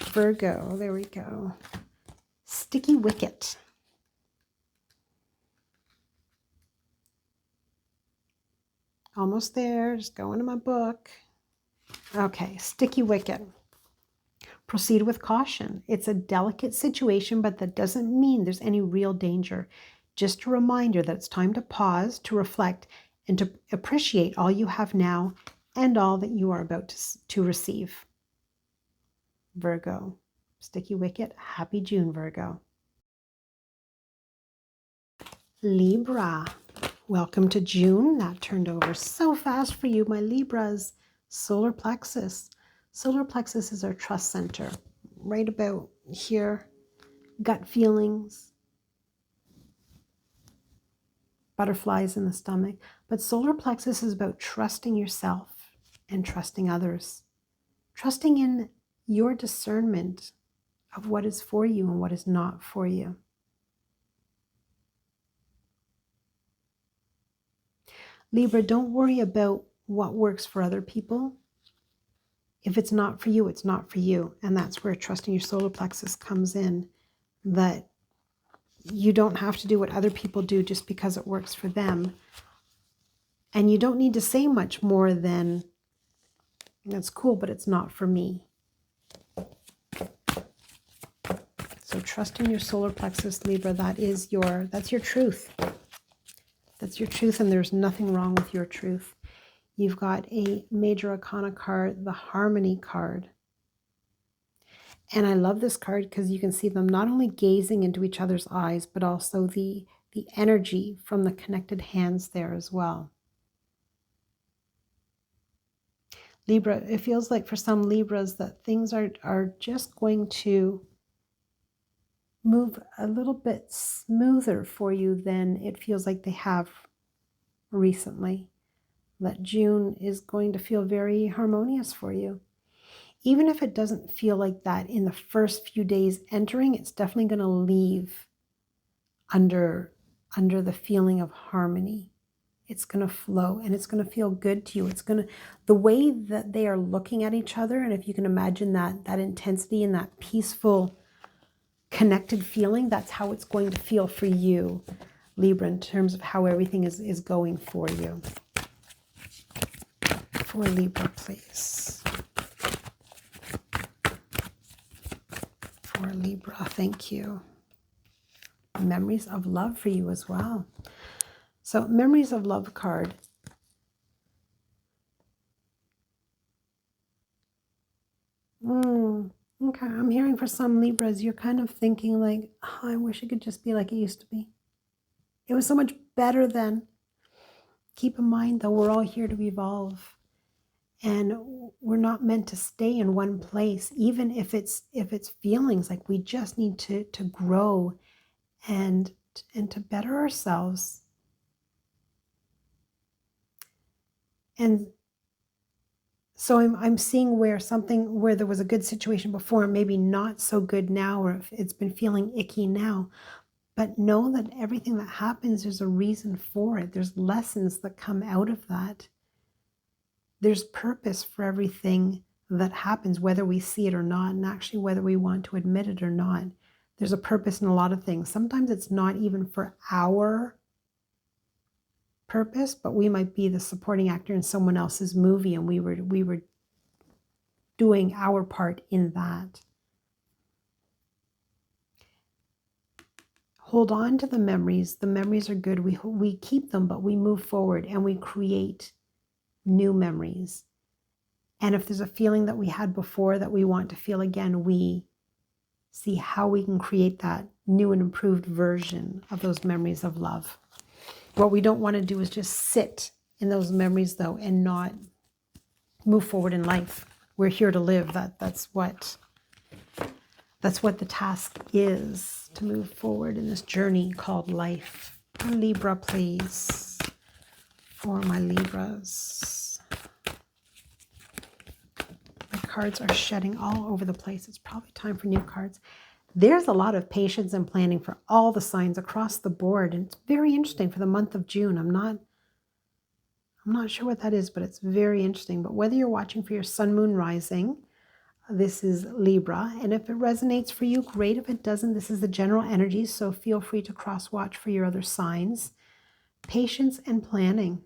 Virgo, there we go. Sticky wicket. Almost there, just going to my book. Okay, sticky wicket. Proceed with caution. It's a delicate situation, but that doesn't mean there's any real danger. Just a reminder that it's time to pause, to reflect, and to appreciate all you have now and all that you are about to receive. Virgo, sticky wicket. Happy June, Virgo. Libra, welcome to June. That turned over so fast for you, my Libras. Solar plexus. Solar plexus is our trust center, right about here. Gut feelings. Butterflies in the stomach. But solar plexus is about trusting yourself and trusting others. Trusting in your discernment of what is for you and what is not for you. Libra, don't worry about what works for other people. If it's not for you, it's not for you. And that's where trusting your solar plexus comes in, that you don't have to do what other people do just because it works for them. And you don't need to say much more than, that's cool, but it's not for me. So trusting your solar plexus, Libra, that's your truth. That's your truth, and there's nothing wrong with your truth. You've got a major arcana card, the Harmony card. And I love this card because you can see them not only gazing into each other's eyes, but also the energy from the connected hands there as well. Libra, it feels like for some Libras that things are just going to move a little bit smoother for you than it feels like they have recently. That June is going to feel very harmonious for you. Even if it doesn't feel like that in the first few days entering, it's definitely going to leave under the feeling of harmony. It's going to flow and it's going to feel good to you. It's going to, the way that they are looking at each other, and if you can imagine that intensity and that peaceful, connected feeling, that's how it's going to feel for you, Libra, in terms of how everything is going for you. For Libra, please. For Libra, thank you. Memories of love for you as well. So, memories of love card. Okay, I'm hearing for some Libras, you're kind of thinking like, oh, I wish it could just be like it used to be. It was so much better then. Keep in mind, though, we're all here to evolve. And we're not meant to stay in one place, even if it's feelings like we just need to grow and to better ourselves. And so I'm seeing where there was a good situation before, maybe not so good now, or if it's been feeling icky now. But know that everything that happens, there's a reason for it. There's lessons that come out of that. There's purpose for everything that happens, whether we see it or not, and actually whether we want to admit it or not. There's a purpose in a lot of things. Sometimes it's not even for our purpose, but we might be the supporting actor in someone else's movie, and we were doing our part in that. Hold on to the memories. The memories are good. We keep them, but we move forward and we create new memories. And if there's a feeling that we had before that we want to feel again, we see how we can create that new and improved version of those memories of love. What we don't want to do is just sit in those memories, though, and not move forward in life. We're here to live. That's what the task is, to move forward in this journey called life. Libra, please, for my Libras. My cards are shedding all over the place. It's probably time for new cards. There's a lot of patience and planning for all the signs across the board, and it's very interesting for the month of June. I'm not sure what that is, but it's very interesting. But whether you're watching for your sun, moon, rising, this is Libra, and if it resonates for you, great. If it doesn't, this is the general energy, so feel free to cross-watch for your other signs. Patience and planning.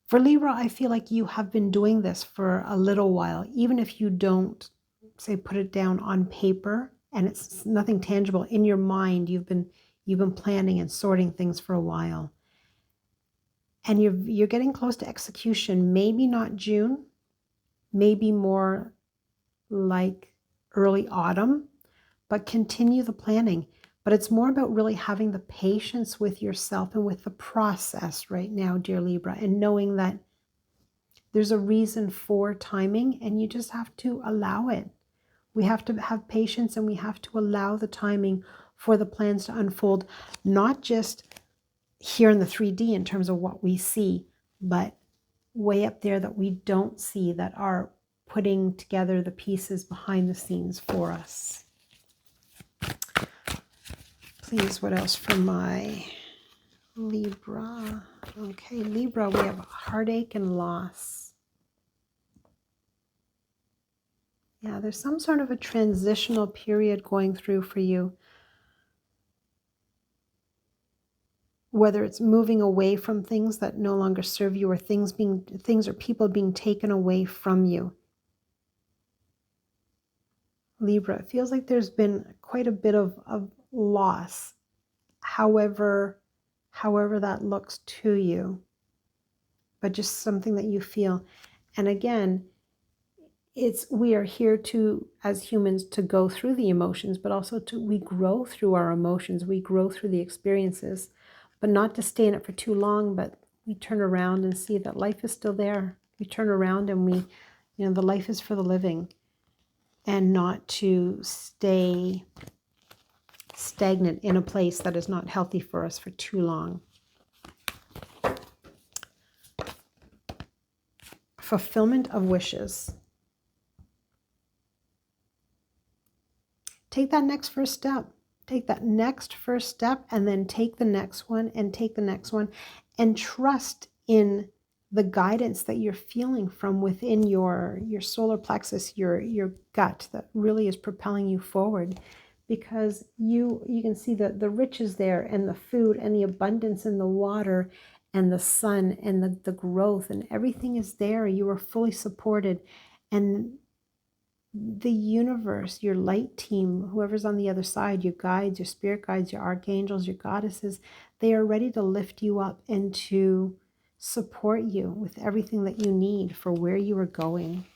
For Libra, I feel like you have been doing this for a little while, even if you don't, say, put it down on paper, and it's nothing tangible. In your mind, you've been planning and sorting things for a while. And you're getting close to execution, maybe not June, maybe more like early autumn, but continue the planning. But it's more about really having the patience with yourself and with the process right now, dear Libra, and knowing that there's a reason for timing, and you just have to allow it. We have to have patience, and we have to allow the timing for the plans to unfold, not just here in the 3D in terms of what we see, but way up there that we don't see, that are putting together the pieces behind the scenes for us. Please, what else for my Libra? Okay, Libra, we have heartache and loss. Yeah, there's some sort of a transitional period going through for you. Whether it's moving away from things that no longer serve you, or things or people being taken away from you. Libra, it feels like there's been quite a bit of loss, however that looks to you, but just something that you feel. And again, we are here to, as humans, to go through the emotions, but also we grow through our emotions, we grow through the experiences, but not to stay in it for too long, but we turn around and see that life is still there. We turn around and the life is for the living, and not to stay stagnant in a place that is not healthy for us for too long. Fulfillment of wishes. Take that next first step. Take that next first step, and then take the next one, and take the next one, and trust in the guidance that you're feeling from within your solar plexus, your gut, that really is propelling you forward. Because you can see the riches there, and the food, and the abundance, and the water, and the sun, and the growth, and everything is there. You are fully supported, and the universe, your light team, whoever's on the other side, your guides, your spirit guides, your archangels, your goddesses, they are ready to lift you up and to support you with everything that you need for where you are going.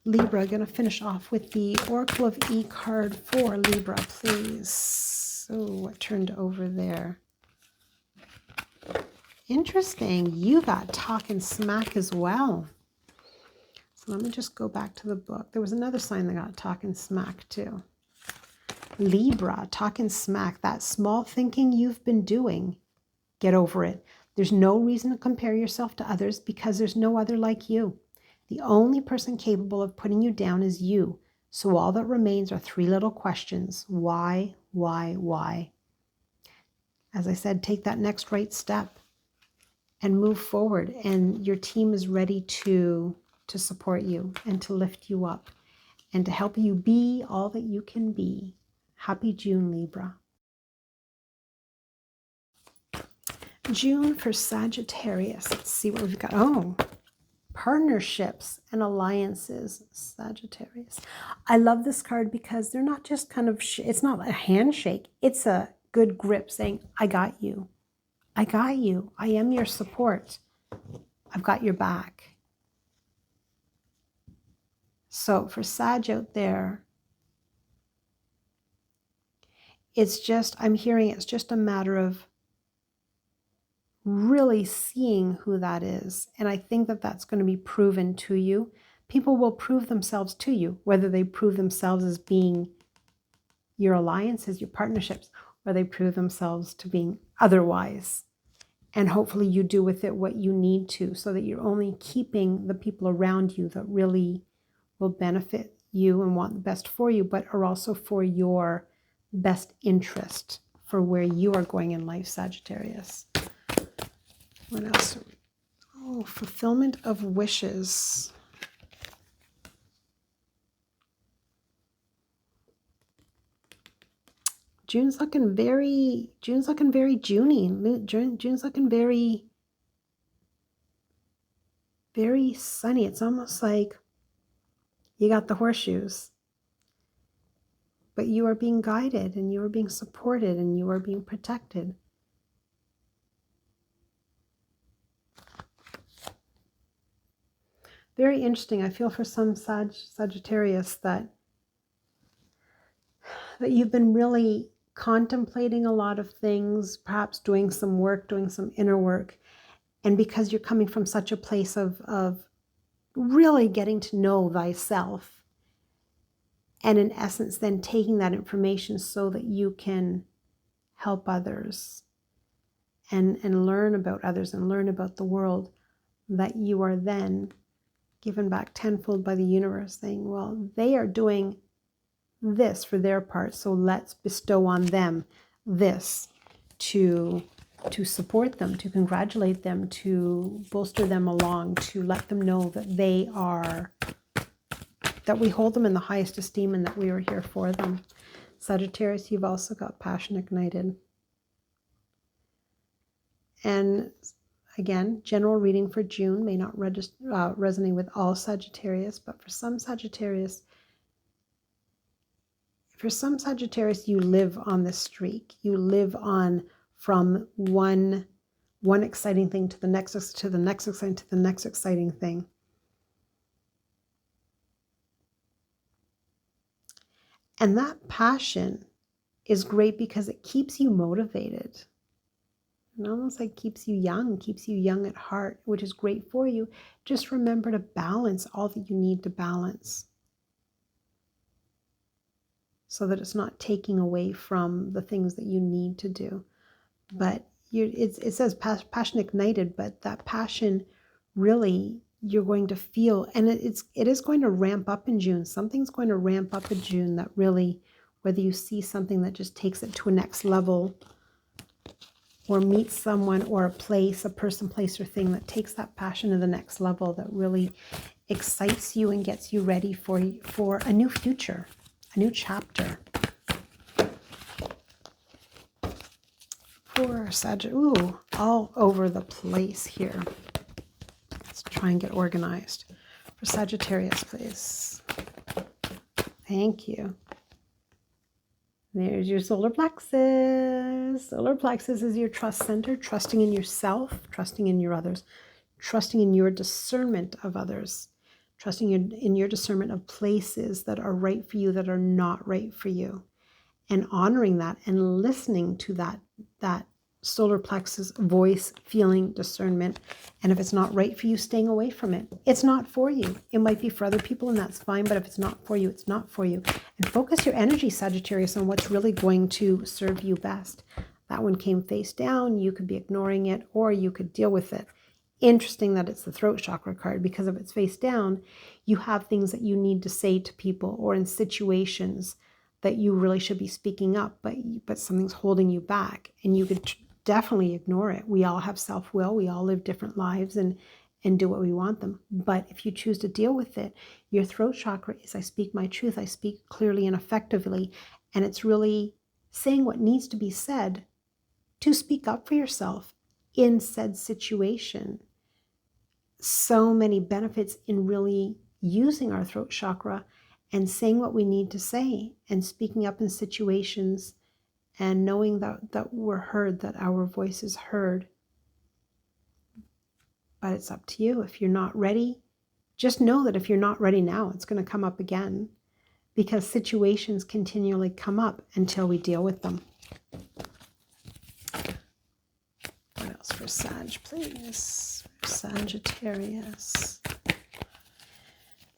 Libra, I'm going to finish off with the Oracle of E card for Libra, please. So what turned over there? Interesting. You got talking smack as well. So let me just go back to the book. There was another sign that got talking smack too. Libra, talking smack. That small thinking you've been doing, get over it. There's no reason to compare yourself to others, because there's no other like you. The only person capable of putting you down is you. So all that remains are 3 little questions. Why, why? As I said, take that next right step and move forward. And your team is ready to support you and to lift you up and to help you be all that you can be. Happy June, Libra. June for Sagittarius. Let's see what we've got. Oh, partnerships and alliances, Sagittarius. I love this card because they're not just kind of, it's not a handshake. It's a good grip saying, I got you. I got you. I am your support. I've got your back. So for Sag out there, it's just, I'm hearing it's just a matter of really seeing who that is. And I think that that's going to be proven to you. People will prove themselves to you, whether they prove themselves as being your alliances, your partnerships, or they prove themselves to being otherwise. And hopefully you do with it what you need to, so that you're only keeping the people around you that really will benefit you and want the best for you, but are also for your best interest for where you are going in life, Sagittarius. What else? Oh, fulfillment of wishes. June's looking very Juney. June's looking very sunny. It's almost like you got the horseshoes, but you are being guided and you are being supported and you are being protected. Very interesting. I feel for some Sagittarius that you've been really contemplating a lot of things, perhaps doing some work, doing some inner work. And because you're coming from such a place of really getting to know thyself, and in essence then taking that information so that you can help others and learn about others and learn about the world, that you are then given back tenfold by the universe, saying, well, they are doing this for their part, so let's bestow on them this to support them, to congratulate them, to bolster them along, to let them know that they are, that we hold them in the highest esteem and that we are here for them. Sagittarius, you've also got passion ignited. And again, general reading for June may not resonate with all Sagittarius, but for some Sagittarius, you live on this streak. You live on from one exciting thing to the next exciting thing. And that passion is great because it keeps you motivated. It almost like keeps you young at heart, which is great for you. Just remember to balance all that you need to balance, so that it's not taking away from the things that you need to do. But it says passion ignited, but that passion really you're going to feel, and it is going to ramp up in June. Something's going to ramp up in June that really, whether you see something that just takes it to a next level, or meet someone or a place, a person, place, or thing that takes that passion to the next level, that really excites you and gets you ready for a new future, a new chapter. For Sagittarius, ooh, all over the place here. Let's try and get organized. For Sagittarius, please. Thank you. There's your solar plexus. Solar plexus is your trust center, trusting in yourself, trusting in your others, trusting in your discernment of others, trusting in your discernment of places that are right for you, that are not right for you, and honoring that and listening to that solar plexus voice, feeling, discernment. And if it's not right for you, staying away from it. It's not for you. It might be for other people, and that's fine, but if it's not for you, it's not for you. And focus your energy, Sagittarius, on what's really going to serve you best. That one came face down. You could be ignoring it, or you could deal with it. Interesting that it's the throat chakra card, because if it's face down, you have things that you need to say to people or in situations that you really should be speaking up, but something's holding you back, and you could definitely ignore it. We all have self-will. We all live different lives and do what we want them. But if you choose to deal with it, your throat chakra is, I speak my truth. I speak clearly and effectively. And it's really saying what needs to be said to speak up for yourself in said situation. So many benefits in really using our throat chakra and saying what we need to say and speaking up in situations and knowing that we're heard, that our voice is heard. But it's up to you. If you're not ready, just know that if you're not ready now, it's going to come up again, because situations continually come up until we deal with them. What else for Sag, please? Sagittarius.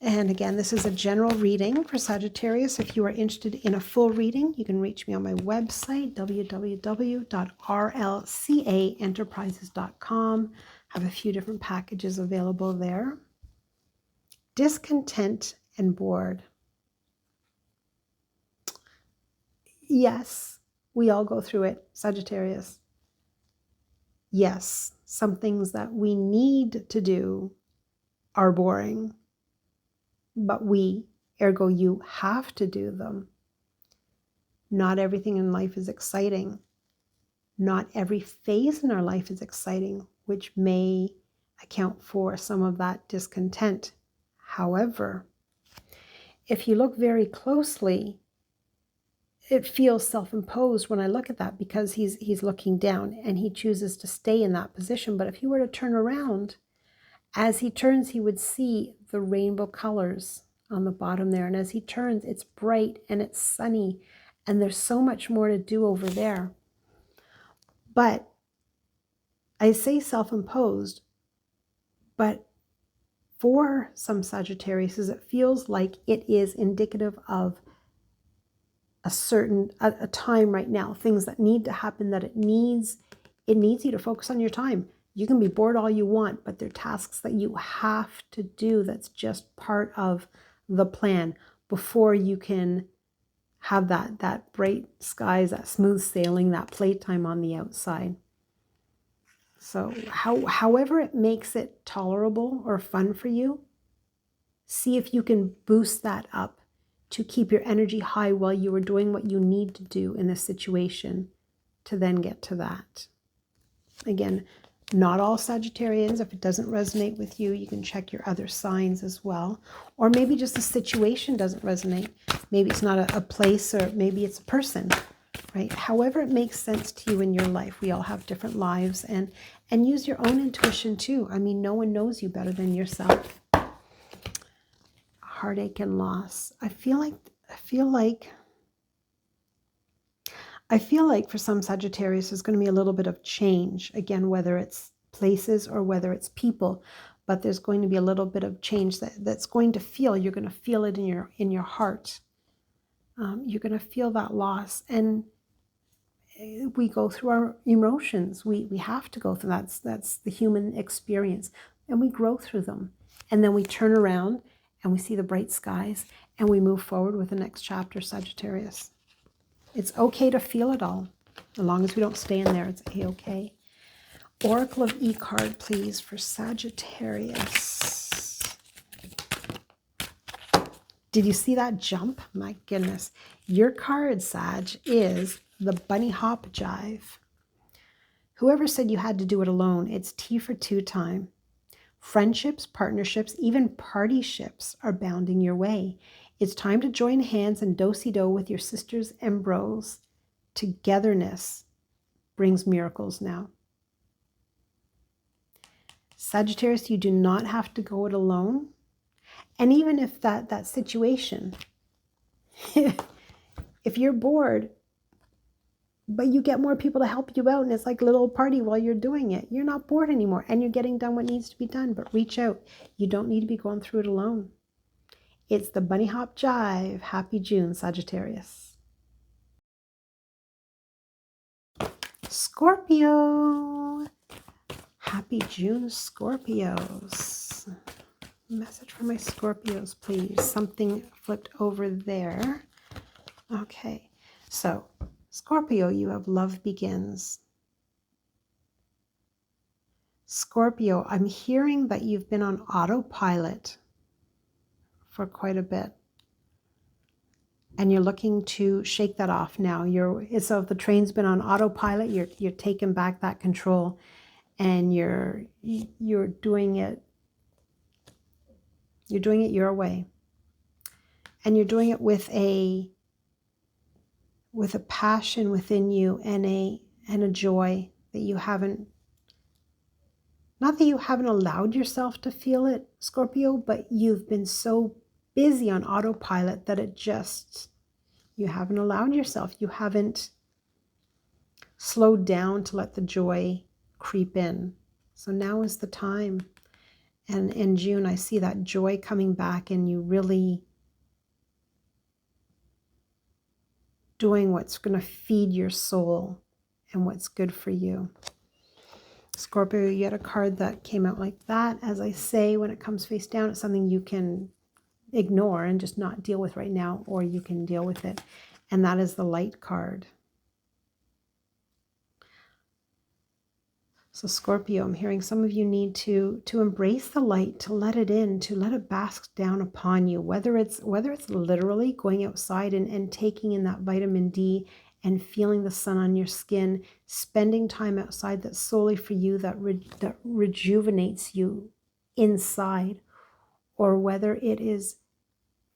And again, this is a general reading for Sagittarius. If you are interested in a full reading, you can reach me on my website, www.rlcaenterprises.com. I have a few different packages available there. Discontent and bored. Yes, we all go through it, Sagittarius. Yes, some things that we need to do are boring, but we, ergo you, have to do them. Not everything in life is exciting. Not every phase in our life is exciting, which may account for some of that discontent. However, if you look very closely, it feels self-imposed when I look at that, because he's looking down and he chooses to stay in that position. But if he were to turn around, as he turns, he would see the rainbow colors on the bottom there. And as he turns, it's bright and it's sunny, and there's so much more to do over there. But I say self-imposed, but for some Sagittarius, it feels like it is indicative of a time right now, things that need to happen, that it needs you to focus on your time. You can be bored all you want, but there are tasks that you have to do. That's just part of the plan before you can have that bright skies, that smooth sailing, that playtime on the outside. So however it makes it tolerable or fun for you, see if you can boost that up to keep your energy high while you are doing what you need to do in a situation to then get to that. Again, not all Sagittarians. If it doesn't resonate with you, you can check your other signs as well. Or maybe just the situation doesn't resonate. Maybe it's not a place, or maybe it's a person, right? However it makes sense to you in your life. We all have different lives, and use your own intuition too. I mean, no one knows you better than yourself. Heartache and loss. I feel like for some Sagittarius, there's going to be a little bit of change. Again, whether it's places or whether it's people, but there's going to be a little bit of change that's going to feel. You're going to feel it in your heart. You're going to feel that loss, and we go through our emotions. We have to go through that. That's the human experience, and we grow through them, and then we turn around and we see the bright skies, and we move forward with the next chapter, Sagittarius. It's okay to feel it all. As long as we don't stay in there, it's a-okay. Oracle of E card, please, for Sagittarius. Did you see that jump? My goodness. Your card, Sag, is the bunny hop jive. Whoever said you had to do it alone, it's tea for two time. Friendships, partnerships, even partyships are bounding your way. It's time to join hands and do-si-do with your sisters and bros. Togetherness brings miracles now. Sagittarius, you do not have to go it alone. And even if that situation, if you're bored, but you get more people to help you out, and it's like a little party while you're doing it, you're not bored anymore, and you're getting done what needs to be done. But reach out. You don't need to be going through it alone. It's the bunny hop jive. Happy June, Sagittarius. Scorpio. Happy happy June, Scorpios. Message for my Scorpios, please. Something flipped over there. Okay, so Scorpio, you have love begins. Scorpio, I'm hearing that you've been on autopilot for quite a bit. And you're looking to shake that off now. So if the train's been on autopilot, you're taking back that control, and you're doing it. You're doing it your way, and you're doing it with a passion within you and a joy that you haven't. Not that you haven't allowed yourself to feel it, Scorpio, but you've been so busy on autopilot that you haven't allowed yourself. You haven't slowed down to let the joy creep in. So now is the time. And in June, I see that joy coming back, and you really doing what's going to feed your soul and what's good for you. Scorpio, you had a card that came out like that. As I say, when it comes face down, it's something you can ignore and just not deal with right now, or you can deal with it. And that is the light card. So Scorpio, I'm hearing some of you need to embrace the light, to let it in, to let it bask down upon you, whether it's literally going outside and taking in that vitamin D and feeling the sun on your skin, spending time outside that's solely for you, that rejuvenates you inside, or whether it is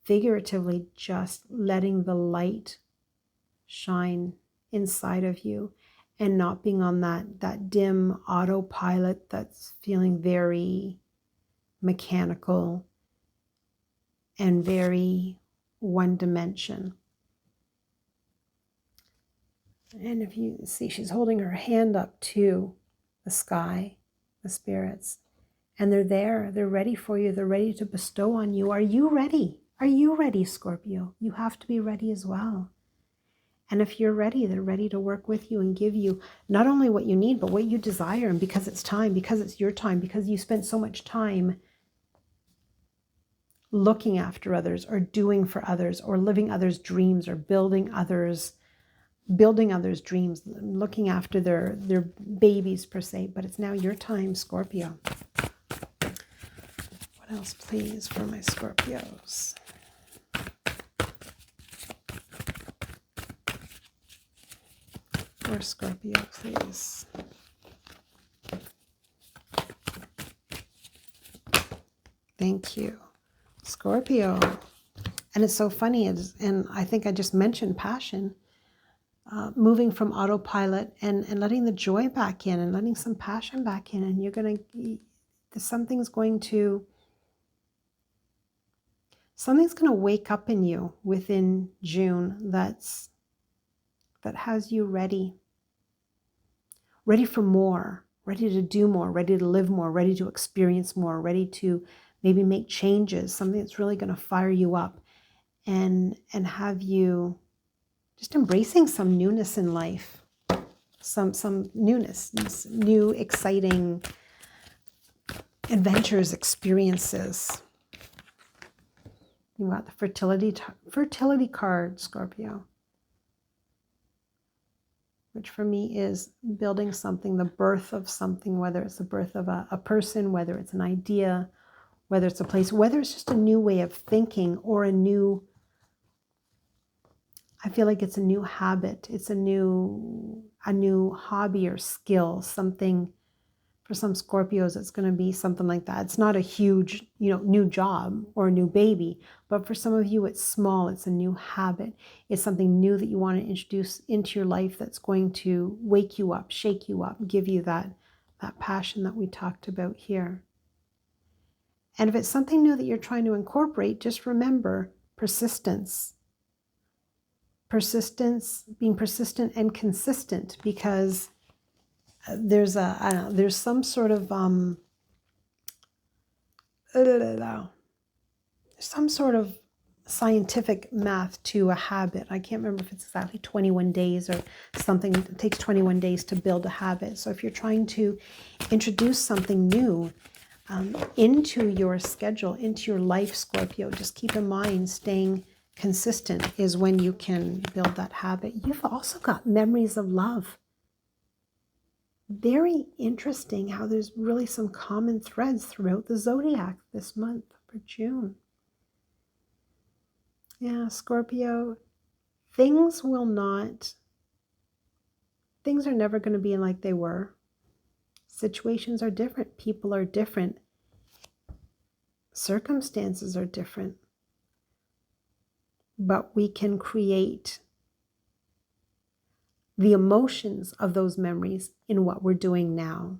figuratively just letting the light shine inside of you and not being on that dim autopilot that's feeling very mechanical and very one dimension. And if you see, she's holding her hand up to the sky, the spirits, and they're there. They're ready for you. They're ready to bestow on you. Are you ready? Are you ready, Scorpio? You have to be ready as well. And if you're ready, they're ready to work with you and give you not only what you need, but what you desire. And because it's time, because it's your time, because you spent so much time looking after others, or doing for others, or living others' dreams, or building others' dreams, looking after their babies per se. But it's now your time, Scorpio. What else, please, for my Scorpios? For Scorpio, please. Thank you, Scorpio. And it's so funny, and I think I just mentioned passion. Moving from autopilot and letting the joy back in, and letting some passion back in, and something's going to wake up in you within June that has you ready for more, ready to do more, ready to live more, ready to experience more, ready to maybe make changes, something that's really going to fire you up and have you just embracing some newness in life, some newness, new exciting adventures, experiences. You got the fertility card, Scorpio, which for me is building something, the birth of something, whether it's the birth of a person, whether it's an idea, whether it's a place, whether it's just a new way of thinking, or I feel like it's a new habit. It's a new hobby or skill, something. For some Scorpios, it's going to be something like that. It's not a huge, new job or a new baby, but for some of you, it's small. It's a new habit. It's something new that you want to introduce into your life that's going to wake you up, shake you up, give you that passion that we talked about here. And if it's something new that you're trying to incorporate, just remember persistence. Being persistent and consistent, because there's some sort of scientific math to a habit. I can't remember if it's exactly 21 days or something. It takes 21 days to build a habit. So if you're trying to introduce something new into your schedule, into your life, Scorpio, just keep in mind staying consistent is when you can build that habit. You've also got memories of love. Very interesting how there's really some common threads throughout the zodiac this month for June. Yeah, Scorpio, things are never going to be like they were. Situations are different. People are different. Circumstances are different. But we can create the emotions of those memories in what we're doing now.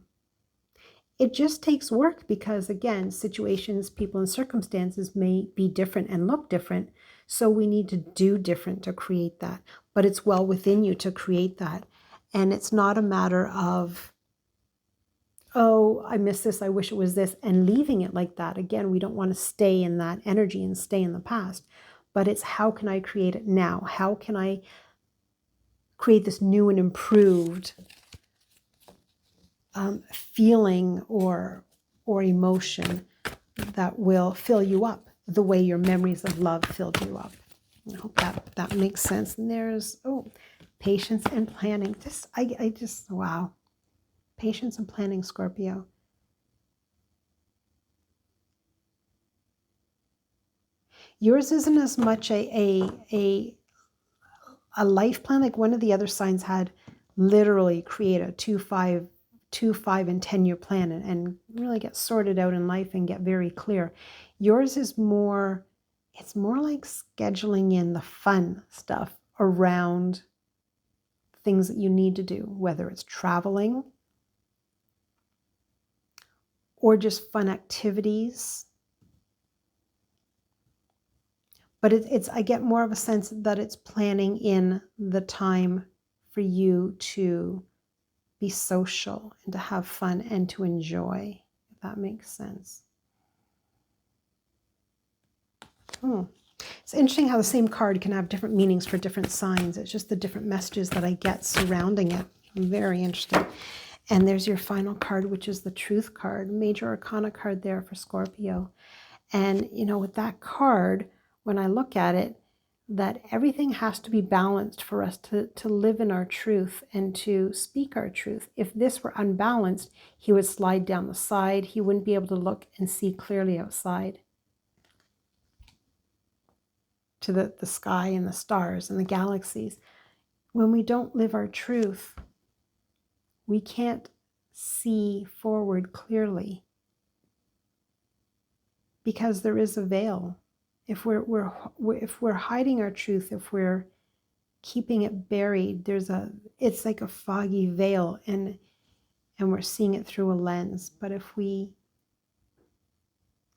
It just takes work because, again, situations, people, and circumstances may be different and look different. So we need to do different to create that. But it's well within you to create that. And it's not a matter of, oh, I miss this, I wish it was this, and leaving it like that. Again, we don't want to stay in that energy and stay in the past. But it's how can I create it now? How can I create this new and improved feeling or emotion that will fill you up the way your memories of love filled you up. I hope that makes sense. And there's, patience and planning. Wow. Patience and planning, Scorpio. Yours isn't as much a life plan. Like one of the other signs had literally create a 2, 5, and 10-year plan and really get sorted out in life and get very clear. Yours is more, it's more like scheduling in the fun stuff around things that you need to do, whether it's traveling or just fun activities. But I get more of a sense that it's planning in the time for you to be social and to have fun and to enjoy, if that makes sense. It's interesting how the same card can have different meanings for different signs. It's just the different messages that I get surrounding it. Very interesting. And there's your final card, which is the Truth card, major arcana card there for Scorpio. And, with that card, when I look at it, that everything has to be balanced for us to live in our truth and to speak our truth. If this were unbalanced, he would slide down the side. He wouldn't be able to look and see clearly outside to the sky and the stars and the galaxies. When we don't live our truth, we can't see forward clearly because there is a veil. If we're hiding our truth, if we're keeping it buried, it's like a foggy veil, and we're seeing it through a lens. But if we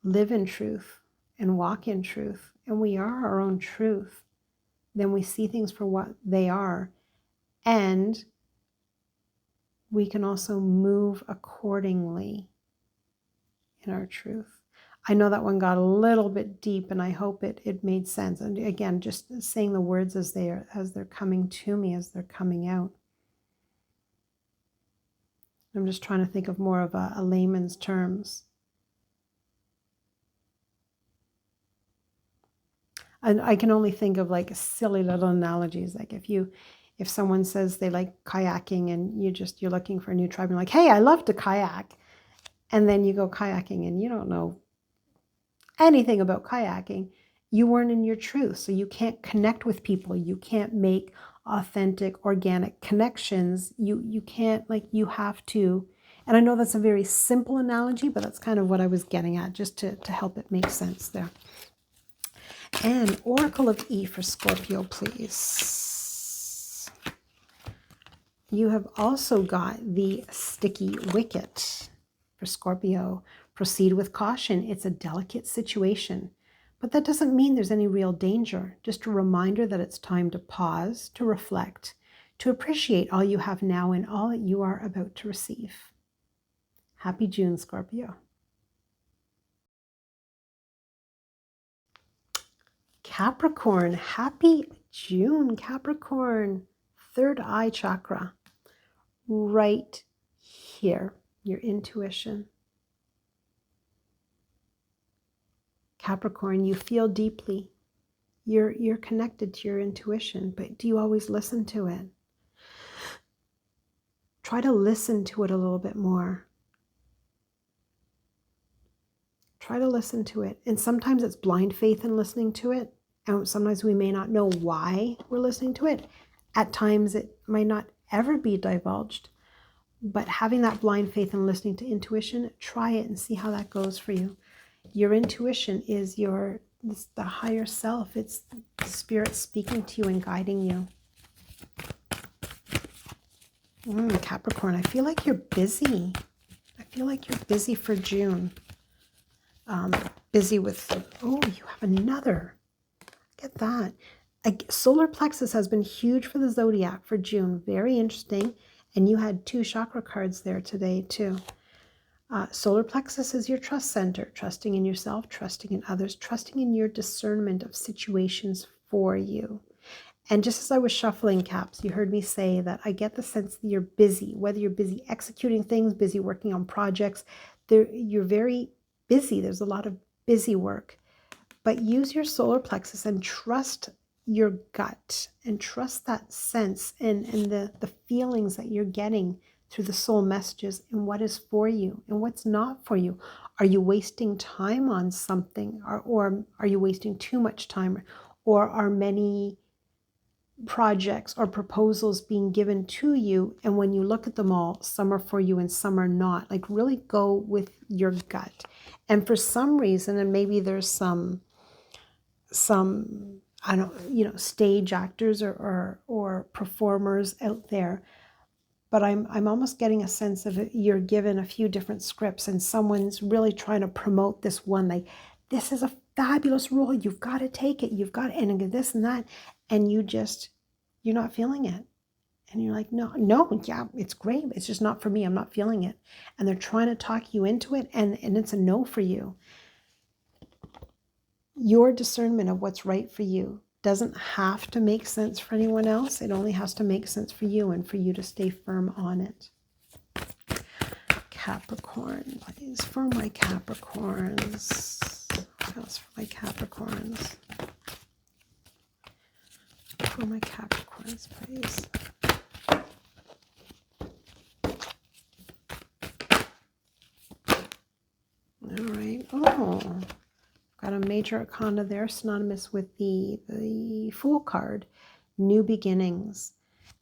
live in truth and walk in truth, and we are our own truth, then we see things for what they are, and we can also move accordingly in our truth. I know that one got a little bit deep, and I hope it made sense. And again, just saying the words as they're coming to me, as they're coming out. I'm just trying to think of more of a layman's terms. And I can only think of like silly little analogies. Like if someone says they like kayaking and you're looking for a new tribe, and like, hey, I love to kayak. And then you go kayaking and you don't know anything about kayaking. You weren't in your truth. So you can't connect with people. You can't make authentic, organic connections. You can't, you have to. And I know that's a very simple analogy, but that's kind of what I was getting at, just to help it make sense there. And Oracle of E for Scorpio, please. You have also got the Sticky Wicket for Scorpio. Proceed with caution. It's a delicate situation, but that doesn't mean there's any real danger. Just a reminder that it's time to pause, to reflect, to appreciate all you have now and all that you are about to receive. Happy June, Scorpio. Capricorn, happy June, Capricorn. Third eye chakra, right here, your intuition. Capricorn, you feel deeply. You're connected to your intuition, but do you always listen to it? Try to listen to it a little bit more. Try to listen to it. And sometimes it's blind faith in listening to it. And sometimes we may not know why we're listening to it. At times it might not ever be divulged. But having that blind faith in listening to intuition, try it and see how that goes for you. Your intuition is the higher self. It's the spirit speaking to you and guiding you. Capricorn, I feel like you're busy. I feel like you're busy for June. Busy with, oh, you have another. Get that. Solar plexus has been huge for the zodiac for June. Very interesting. And you had 2 chakra cards there today too. Solar plexus is your trust center, trusting in yourself, trusting in others, trusting in your discernment of situations for you. And just as I was shuffling caps, you heard me say that I get the sense that you're busy, whether you're busy executing things, busy working on projects, you're very busy. There's a lot of busy work. But use your solar plexus and trust your gut and trust that sense and the feelings that you're getting through the soul messages and what is for you and what's not for you. Are you wasting time on something, or are you wasting too much time, or are many projects or proposals being given to you, and when you look at them all, some are for you and some are not? Like, really go with your gut. And for some reason, and maybe there's some I don't, stage actors or performers out there, but I'm almost getting a sense of it. You're given a few different scripts and someone's really trying to promote this one, like, this is a fabulous role, you've got to take it, you've got, and this and that, and you're not feeling it. And you're like, no, yeah, it's great, it's just not for me, I'm not feeling it. And they're trying to talk you into it, and it's a no for you. Your discernment of what's right for you doesn't have to make sense for anyone else. It only has to make sense for you, and for you to stay firm on it. Capricorn, please, for my Capricorns. What else for my Capricorns? For my Capricorns, please. All right. Oh, got a major arcana there, synonymous with the Fool card, new beginnings.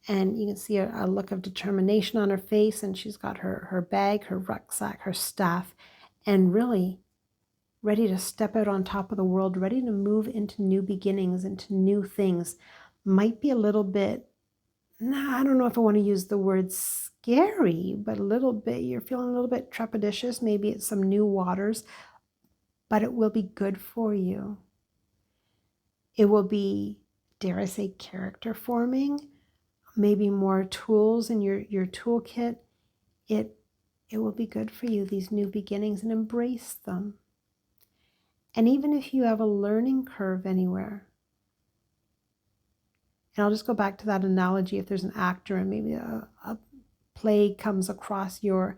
And you can see a look of determination on her face, and she's got her bag, her rucksack, her staff, and really ready to step out on top of the world, ready to move into new beginnings, into new things. Might be a little bit, I don't know if I want to use the word scary, but a little bit, you're feeling a little bit trepidatious. Maybe it's some new waters, but it will be good for you. It will be, dare I say, character forming, maybe more tools in your toolkit. It will be good for you, these new beginnings, and embrace them. And even if you have a learning curve anywhere, and I'll just go back to that analogy, if there's an actor and maybe a play comes across your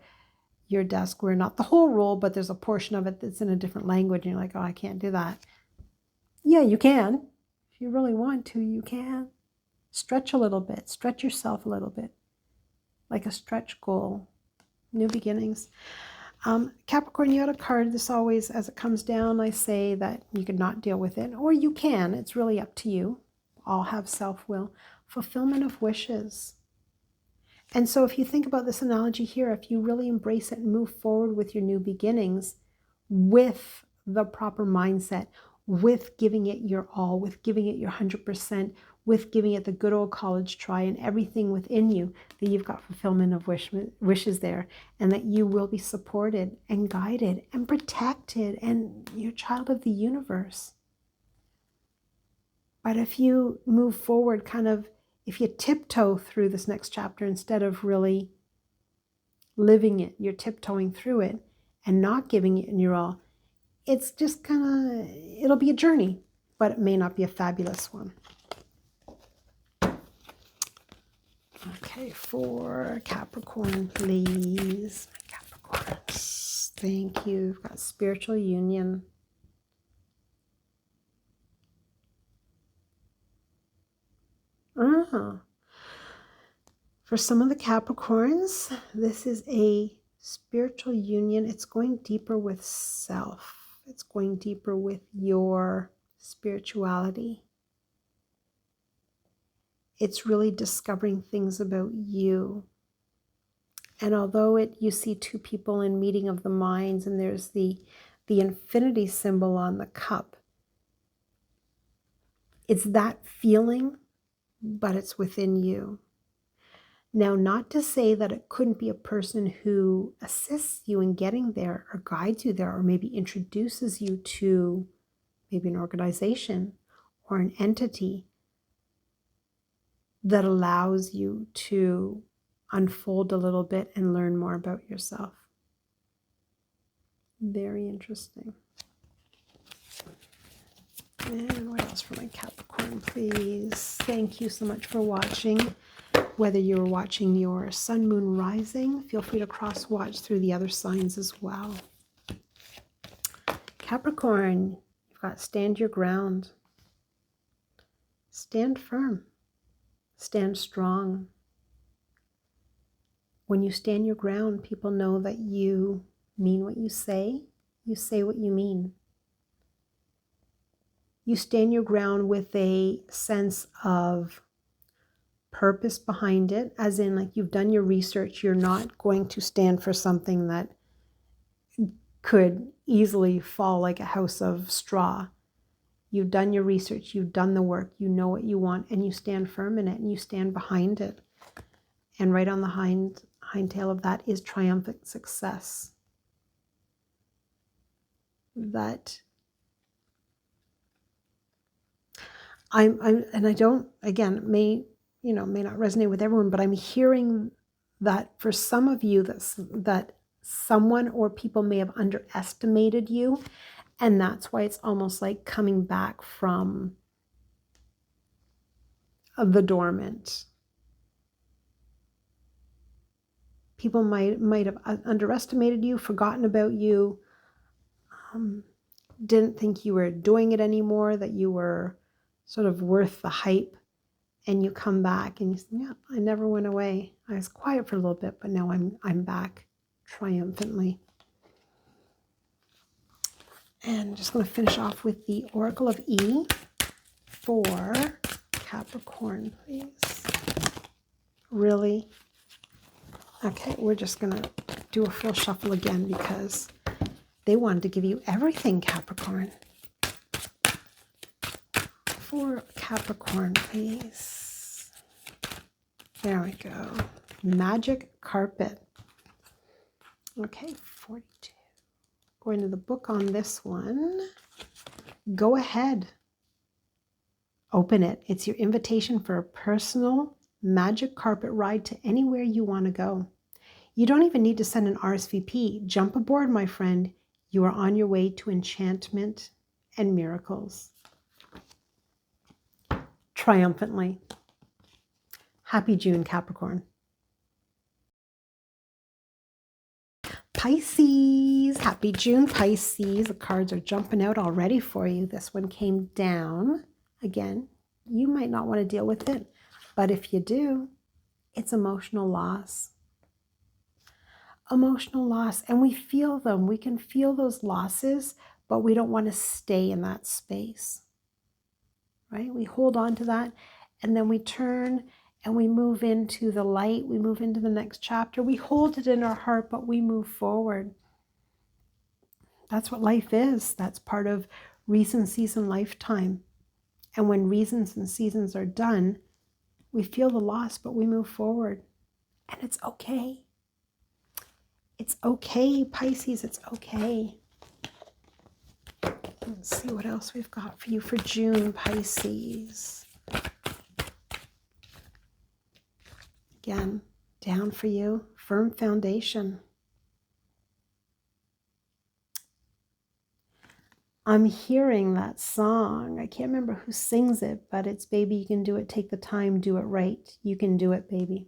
desk where not the whole role, but there's a portion of it that's in a different language, and you're like, oh, I can't do that. Yeah, you can. If you really want to, you can. Stretch a little bit. Stretch yourself a little bit. Like a stretch goal. New beginnings. Capricorn, you had a card. This always, as it comes down, I say that you could not deal with it, or you can. It's really up to you. All have self-will. Fulfillment of wishes. And so if you think about this analogy here, if you really embrace it and move forward with your new beginnings with the proper mindset, with giving it your all, with giving it your 100%, with giving it the good old college try, and everything within you, that you've got fulfillment of wishes there, and that you will be supported and guided and protected, and you're a child of the universe. But if you move forward, if you tiptoe through this next chapter instead of really living it, you're tiptoeing through it and not giving it your all, it's just it'll be a journey. but it may not be a fabulous one. Okay, for Capricorn, please. Capricorn. Thank you. We've got spiritual union. For some of the Capricorns, this is a spiritual union. It's going deeper with self. It's going deeper with your spirituality. It's really discovering things about you. And although you see two people in meeting of the minds, and there's the infinity symbol on the cup, it's that feeling, but it's within you. Now, not to say that it couldn't be a person who assists you in getting there or guides you there, or maybe introduces you to maybe an organization or an entity that allows you to unfold a little bit and learn more about yourself. Very interesting. And what else for my Capricorn, please? Thank you so much for watching. Whether you're watching your sun, moon, rising, feel free to cross watch through the other signs as well. Capricorn, you've got stand your ground. Stand firm. Stand strong. When you stand your ground, people know that you mean what you say what you mean. You stand your ground with a sense of purpose behind it, as in like you've done your research. You're not going to stand for something that could easily fall like a house of straw. You've done your research, you've done the work, you know what you want, and you stand firm in it and you stand behind it. And right on the hind tail of that is triumphant success. That and I don't, again, may not resonate with everyone, but I'm hearing that for some of you that someone or people may have underestimated you, and that's why it's almost like coming back from the dormant. People might have underestimated you, forgotten about you, didn't think you were doing it anymore, that you were sort of worth the hype, and you come back and you say, yeah, I never went away. I was quiet for a little bit, but now I'm back triumphantly. And I'm just going to finish off with the Oracle of E for Capricorn, please. Really? Okay, we're just going to do a full shuffle again because they wanted to give you everything, Capricorn. For Capricorn, please. There we go. Magic carpet. Okay, 42. Going to the book on this one. Go ahead. Open it. It's your invitation for a personal magic carpet ride to anywhere you want to go. You don't even need to send an RSVP. Jump aboard, my friend. You are on your way to enchantment and miracles. Triumphantly. Happy June, Capricorn. Pisces. Happy June, Pisces. The cards are jumping out already for you. This one came down. Again, you might not want to deal with it, but if you do, it's emotional loss. Emotional loss. And we feel them. We can feel those losses, but we don't want to stay in that space. Right? We hold on to that, and then we turn and we move into the light. We move into the next chapter. We hold it in our heart, but we move forward. That's what life is. That's part of reason, season, lifetime. And when reasons and seasons are done, we feel the loss, but we move forward. And it's okay. It's okay, Pisces. It's okay. Let's see what else we've got for you for June, Pisces. Again, down for you, firm foundation. I'm hearing that song. I can't remember who sings it, but it's Baby, You Can Do It, Take the Time, Do It Right. You can do it, baby.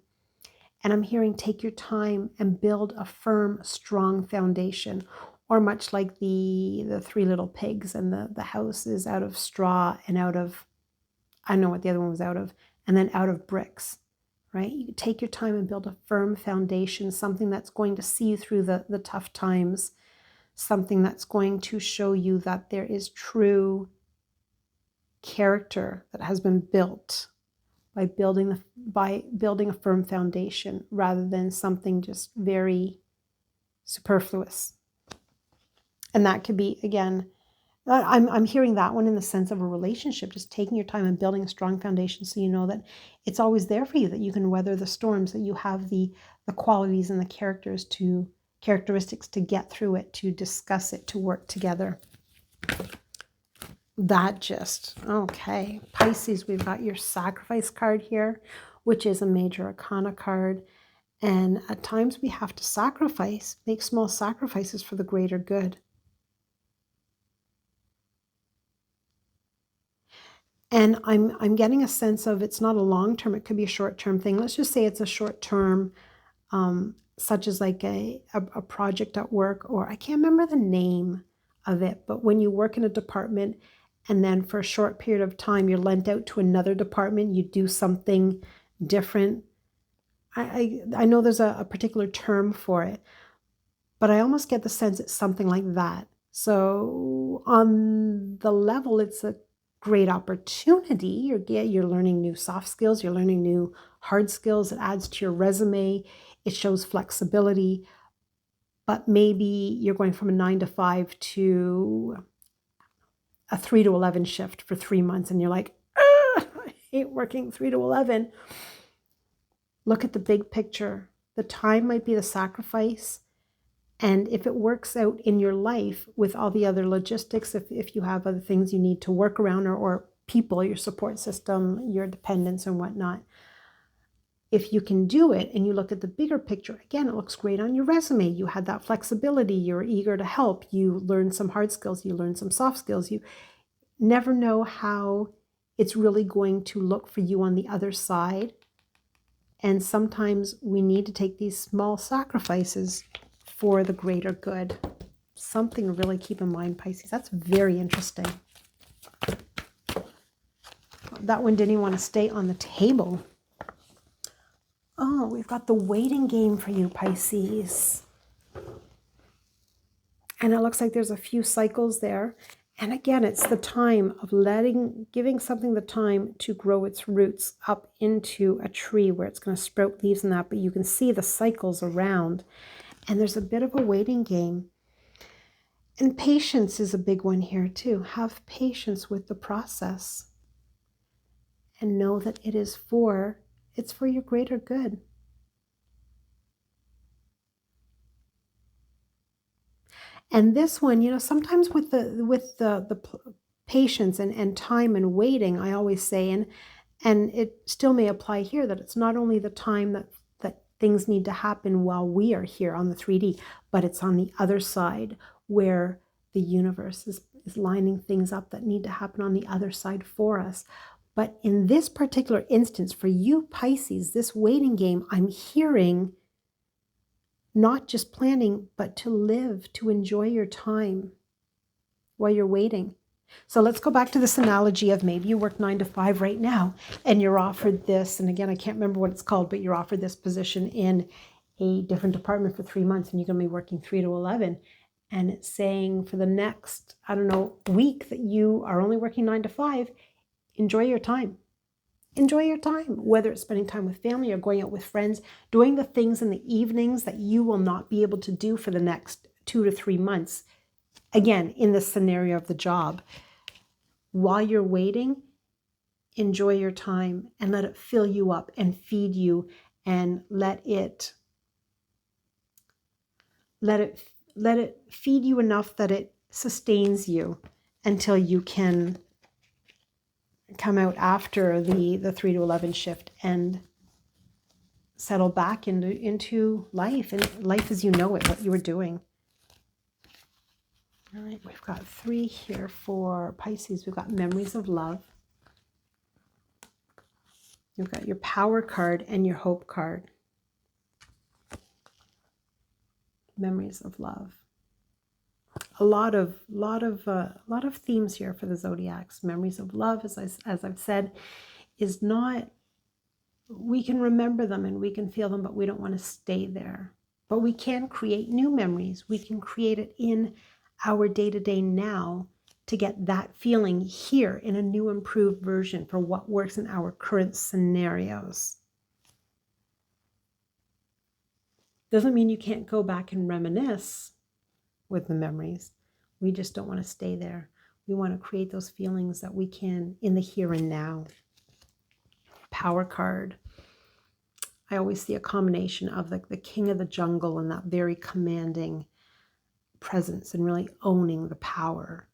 And I'm hearing take your time and build a firm, strong foundation. Or much like the Three Little Pigs, and the house is out of straw and out of, I don't know what the other one was out of, and then out of bricks, right? You take your time and build a firm foundation, something that's going to see you through the tough times, something that's going to show you that there is true character that has been built by building a firm foundation, rather than something just very superfluous. And that could be, again, I'm hearing that one in the sense of a relationship, just taking your time and building a strong foundation, so you know that it's always there for you, that you can weather the storms, that you have the qualities and the characteristics to get through it, to discuss it, to work together. That just, okay. Pisces, we've got your sacrifice card here, which is a major arcana card. And at times we have to sacrifice, make small sacrifices for the greater good. And I'm getting a sense of, it's not a long term, it could be a short term thing. Let's just say it's a short term, such as like a project at work, or I can't remember the name of it, but when you work in a department and then for a short period of time you're lent out to another department, you do something different. I know there's a particular term for it, but I almost get the sense it's something like that. So on the level, it's a great opportunity. You're learning new soft skills, you're learning new hard skills. It adds to your resume, it shows flexibility. But maybe you're going from a 9 to 5 to a 3 to 11 shift for 3 months, and you're like, I hate working 3 to 11. Look at the big picture. The time might be the sacrifice. And if it works out in your life with all the other logistics, if you have other things you need to work around, or people, your support system, your dependents and whatnot, if you can do it and you look at the bigger picture, again, it looks great on your resume. You had that flexibility. You're eager to help. You learn some hard skills. You learn some soft skills. You never know how it's really going to look for you on the other side. And sometimes we need to take these small sacrifices for the greater good. Something to really keep in mind, Pisces. That's very interesting. That one didn't even want to stay on the table. Oh, we've got the waiting game for you, Pisces. And it looks like there's a few cycles there. And again, it's the time of giving something the time to grow its roots up into a tree where it's going to sprout leaves and that. But you can see the cycles around. And there's a bit of a waiting game. And patience is a big one here too. Have patience with the process. And know that it's for your greater good. And this one, sometimes with the patience and time and waiting, I always say, and it still may apply here, that it's not only the time that things need to happen while we are here on the 3D, but it's on the other side where the universe is lining things up that need to happen on the other side for us. But in this particular instance, for you, Pisces, this waiting game, I'm hearing not just planning, but to live, to enjoy your time while you're waiting. So let's go back to this analogy of maybe you work 9 to 5 right now and you're offered this. And again, I can't remember what it's called, but you're offered this position in a different department for 3 months and you're going to be working 3 to 11. And it's saying for the next, week that you are only working 9 to 5, enjoy your time. Enjoy your time, whether it's spending time with family or going out with friends, doing the things in the evenings that you will not be able to do for the next 2 to 3 months. Again, in the scenario of the job, while you're waiting, enjoy your time and let it fill you up and feed you, and let it feed you enough that it sustains you until you can come out after the 3 to 11 shift and settle back into life, and life as you know it, what you were doing. All right, we've got 3 here for Pisces. We've got memories of love. You've got your power card and your hope card. Memories of love. A lot of themes here for the zodiacs. Memories of love, as I've said, is not. We can remember them and we can feel them, but we don't want to stay there. But we can create new memories. We can create it in our day-to-day now to get that feeling here in a new, improved version for what works in our current scenarios. Doesn't mean you can't go back and reminisce with the memories. We just don't want to stay there. We want to create those feelings that we can in the here and now. Power card. I always see a combination of the king of the jungle and that very commanding presence and really owning the power.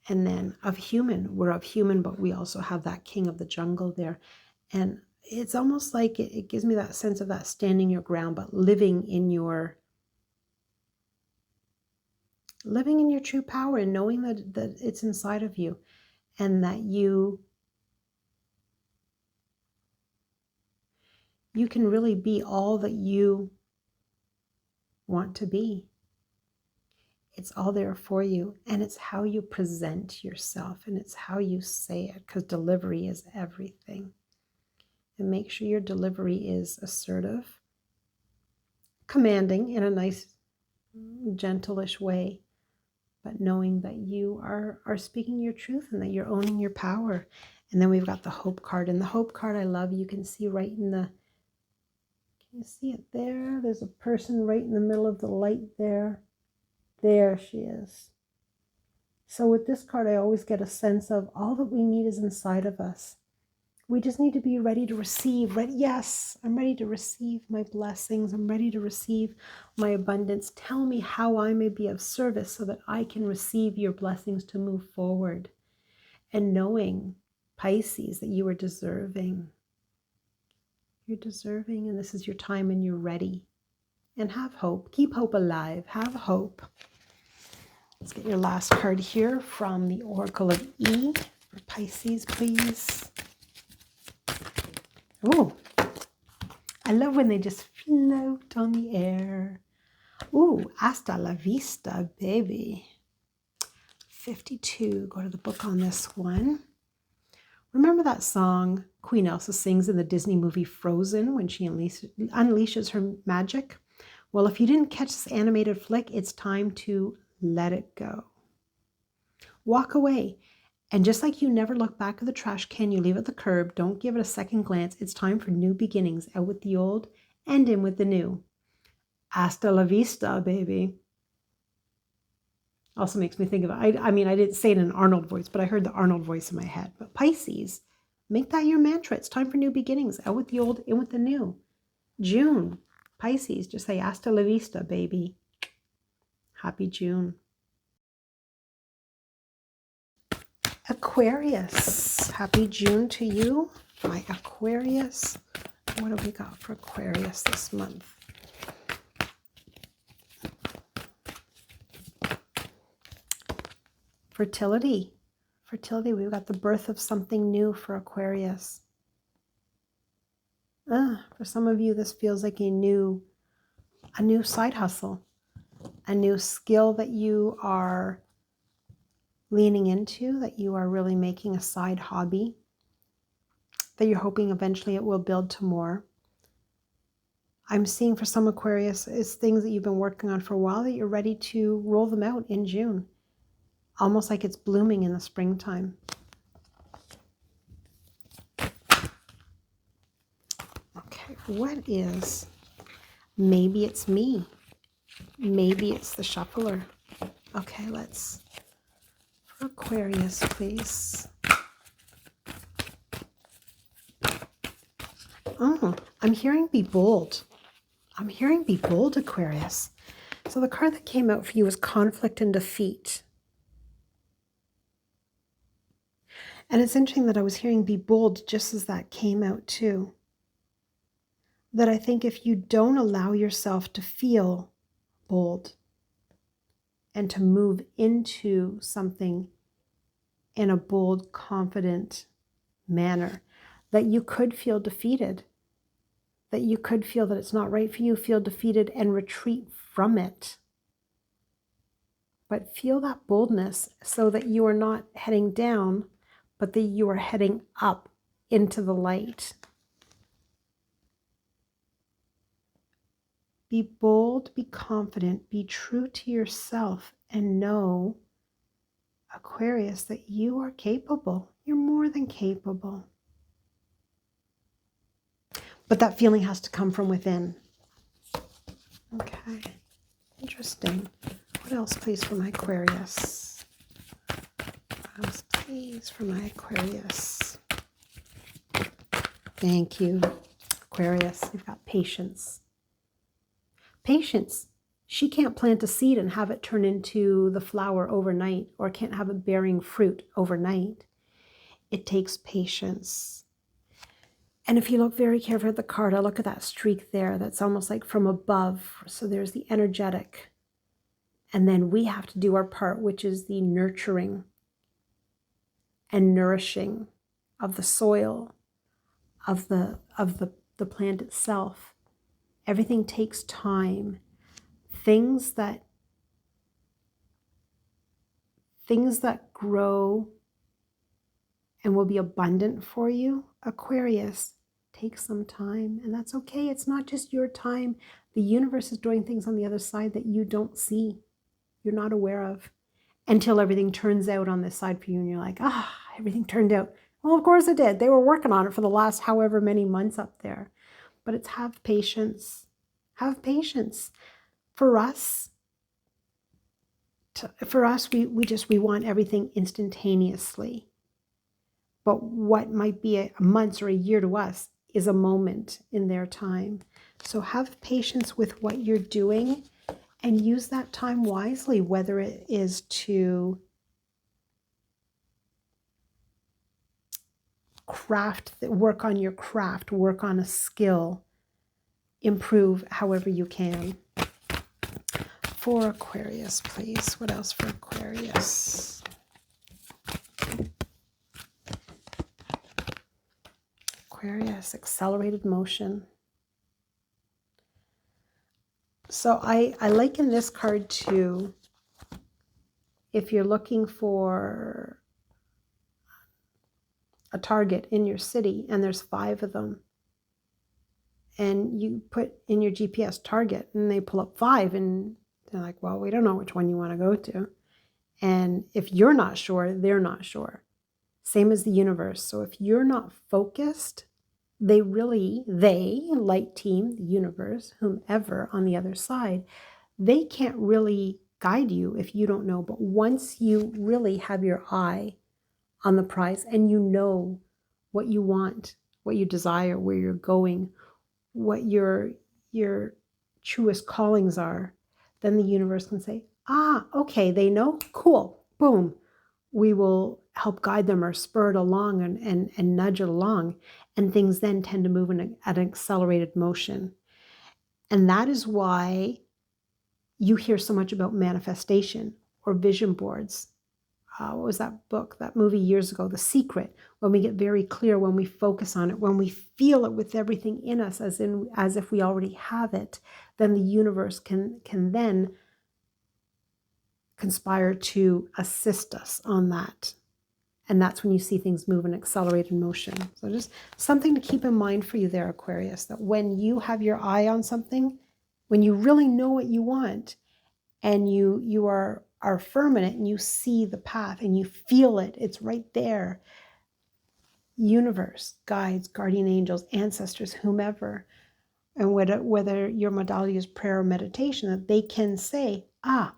And then of human, we're of human, but we also have that king of the jungle there. And it's almost like it gives me that sense of that standing your ground, but living in your true power and knowing that it's inside of you and that you can really be all that you want to be. It's all there for you, and it's how you present yourself, and it's how you say it, because delivery is everything. And make sure your delivery is assertive, commanding in a nice, gentleish way, but knowing that you are speaking your truth and that you're owning your power. And then we've got the hope card, and the hope card I love. You can see right in the, can you see it there? There's a person right in the middle of the light there. There she is. So with this card, I always get a sense of all that we need is inside of us. We just need to be ready to receive. Yes, I'm ready to receive my blessings. I'm ready to receive my abundance. Tell me how I may be of service so that I can receive your blessings to move forward. And knowing, Pisces, that you are deserving. You're deserving, and this is your time, and you're ready. And have hope. Keep hope alive. Have hope. Let's get your last card here from the Oracle of E for Pisces, please. Oh, I love when they just float on the air. Ooh, hasta la vista, baby. 52, go to the book on this one. Remember that song Queen Elsa sings in the Disney movie Frozen when she unleashes her magic? Well, if you didn't catch this animated flick, it's time to let it go. Walk away. And just like you never look back at the trash can, you leave it at the curb. Don't give it a second glance. It's time for new beginnings. Out with the old and in with the new. Hasta la vista, baby. Also makes me think of, I didn't say it in an Arnold voice, but I heard the Arnold voice in my head. But Pisces, make that your mantra. It's time for new beginnings. Out with the old, in with the new. June, Pisces, just say hasta la vista, baby. Happy June. Aquarius, happy June to you, my Aquarius. What have we got for Aquarius this month? Fertility. Fertility, we've got the birth of something new for Aquarius. For some of you, this feels like a new side hustle, a new skill that you are leaning into, that you are really making a side hobby, that you're hoping eventually it will build to more. I'm seeing for some Aquarius, it's things that you've been working on for a while that you're ready to roll them out in June. Almost like it's blooming in the springtime. Okay, what is, maybe it's me. Maybe it's the shuffler. Okay, let's, for Aquarius, please. Oh, I'm hearing be bold. I'm hearing be bold, Aquarius. So the card that came out for you was conflict and defeat. And it's interesting that I was hearing be bold just as that came out too. That I think if you don't allow yourself to feel bold and to move into something in a bold, confident manner, that you could feel defeated, that you could feel that it's not right for you, feel defeated and retreat from it. But feel that boldness so that you are not heading down, but that you are heading up into the light. Be bold, be confident, be true to yourself, and know, Aquarius, that you are capable. You're more than capable. But that feeling has to come from within. Okay, interesting. What else, please, for my Aquarius? What else, please, for my Aquarius? Thank you, Aquarius. You've got patience. Patience. She can't plant a seed and have it turn into the flower overnight, or can't have it bearing fruit overnight. It takes patience. And if you look very carefully at the card, I look at that streak there. That's almost like from above. So there's the energetic. And then we have to do our part, which is the nurturing and nourishing of the soil, of the plant itself. Everything takes time. Things that grow and will be abundant for you, Aquarius, take some time, and that's okay. It's not just your time. The universe is doing things on the other side that you don't see, you're not aware of, until everything turns out on this side for you, and you're like, everything turned out. Well, of course it did. They were working on it for the last however many months up there. But it's have patience. Have patience. For us, we want everything instantaneously. But what might be a month or a year to us is a moment in their time. So have patience with what you're doing and use that time wisely, whether it is to work on your craft, work on a skill, improve however you can. For Aquarius, please. What else for Aquarius? Aquarius, accelerated motion. So I liken this card to, if you're looking for a target in your city and there's 5 of them, and you put in your GPS target and they pull up 5 and they're like, well, we don't know which one you want to go to. And if you're not sure, they're not sure. Same as the universe. So if you're not focused, they, light team, the universe, whomever on the other side, they can't really guide you if you don't know. But once you really have your eye on the prize and you know what you want, what you desire, where you're going, what your truest callings are, then the universe can say, okay, they know, cool, boom. We will help guide them or spur it along and nudge it along. And things then tend to move at an accelerated motion. And that is why you hear so much about manifestation or vision boards. What was that book, that movie years ago, The Secret? When we get very clear, when we focus on it, when we feel it with everything in us, as if we already have it, then the universe can then conspire to assist us on that. And that's when you see things move in accelerated motion. So just something to keep in mind for you there, Aquarius, that when you have your eye on something, when you really know what you want, and you are firm in it, and you see the path and you feel it, it's right there. Universe, guides, guardian angels, ancestors, whomever, and whether your modality is prayer or meditation, that they can say,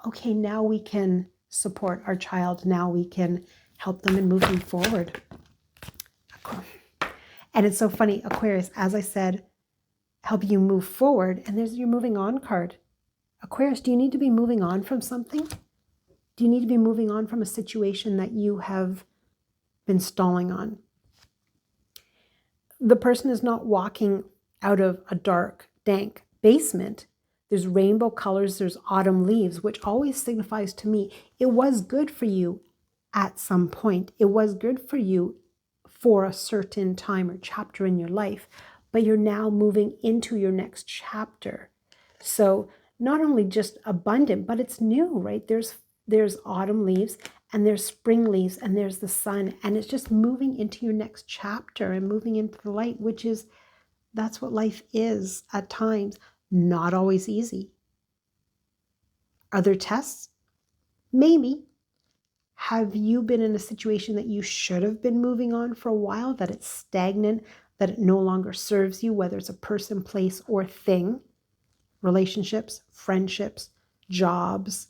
okay, now we can support our child. Now we can help them and move them forward. And it's so funny, Aquarius, as I said, help you move forward. And there's your moving on card. Aquarius, do you need to be moving on from something? Do you need to be moving on from a situation that you have been stalling on? The person is not walking out of a dark, dank basement. There's rainbow colors, there's autumn leaves, which always signifies to me it was good for you at some point. It was good for you for a certain time or chapter in your life, but you're now moving into your next chapter. So not only just abundant, but it's new, right? There's autumn leaves and there's spring leaves and there's the sun, and it's just moving into your next chapter and moving into the light, which is, that's what life is at times. Not always easy. Are there tests? Maybe. Have you been in a situation that you should have been moving on for a while, that it's stagnant, that it no longer serves you, whether it's a person, place, or thing, relationships, friendships, jobs,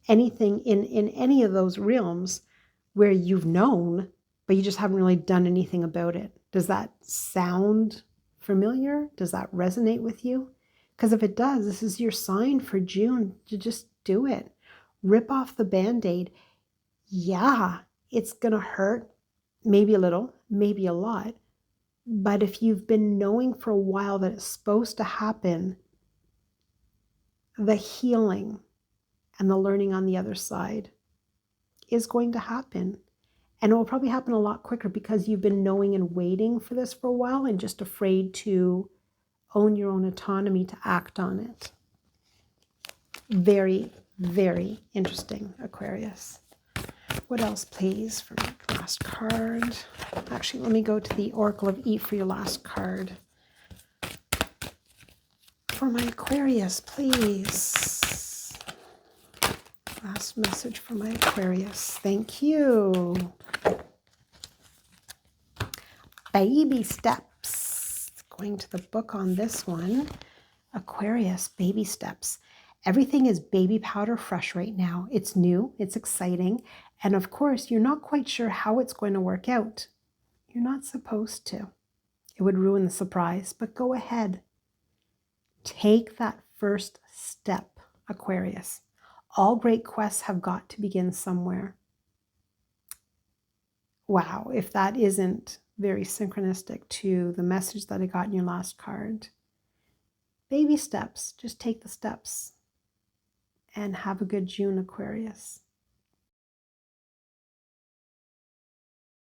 anything in any of those realms where you've known, but you just haven't really done anything about it? Does that sound familiar? Does that resonate with you? Because if it does, this is your sign for June to just do it. Rip off the Band-Aid. Yeah, it's going to hurt, maybe a little, maybe a lot. But if you've been knowing for a while that it's supposed to happen, the healing and the learning on the other side is going to happen. And it will probably happen a lot quicker because you've been knowing and waiting for this for a while and just afraid to own your own autonomy to act on it. Very, very interesting, Aquarius. What else, please, for my last card? Actually, let me go to the Oracle of E for your last card. For my Aquarius, please. Last message for my Aquarius. Thank you. Baby steps. Going to the book on this one. Aquarius, baby steps. Everything is baby powder fresh right now. It's new, it's exciting, and of course, you're not quite sure how it's going to work out. You're not supposed to. It would ruin the surprise, but go ahead. Take that first step, Aquarius. All great quests have got to begin somewhere. Wow, if that isn't very synchronistic to the message that I got in your last card. Baby steps, just take the steps. And have a good June, Aquarius.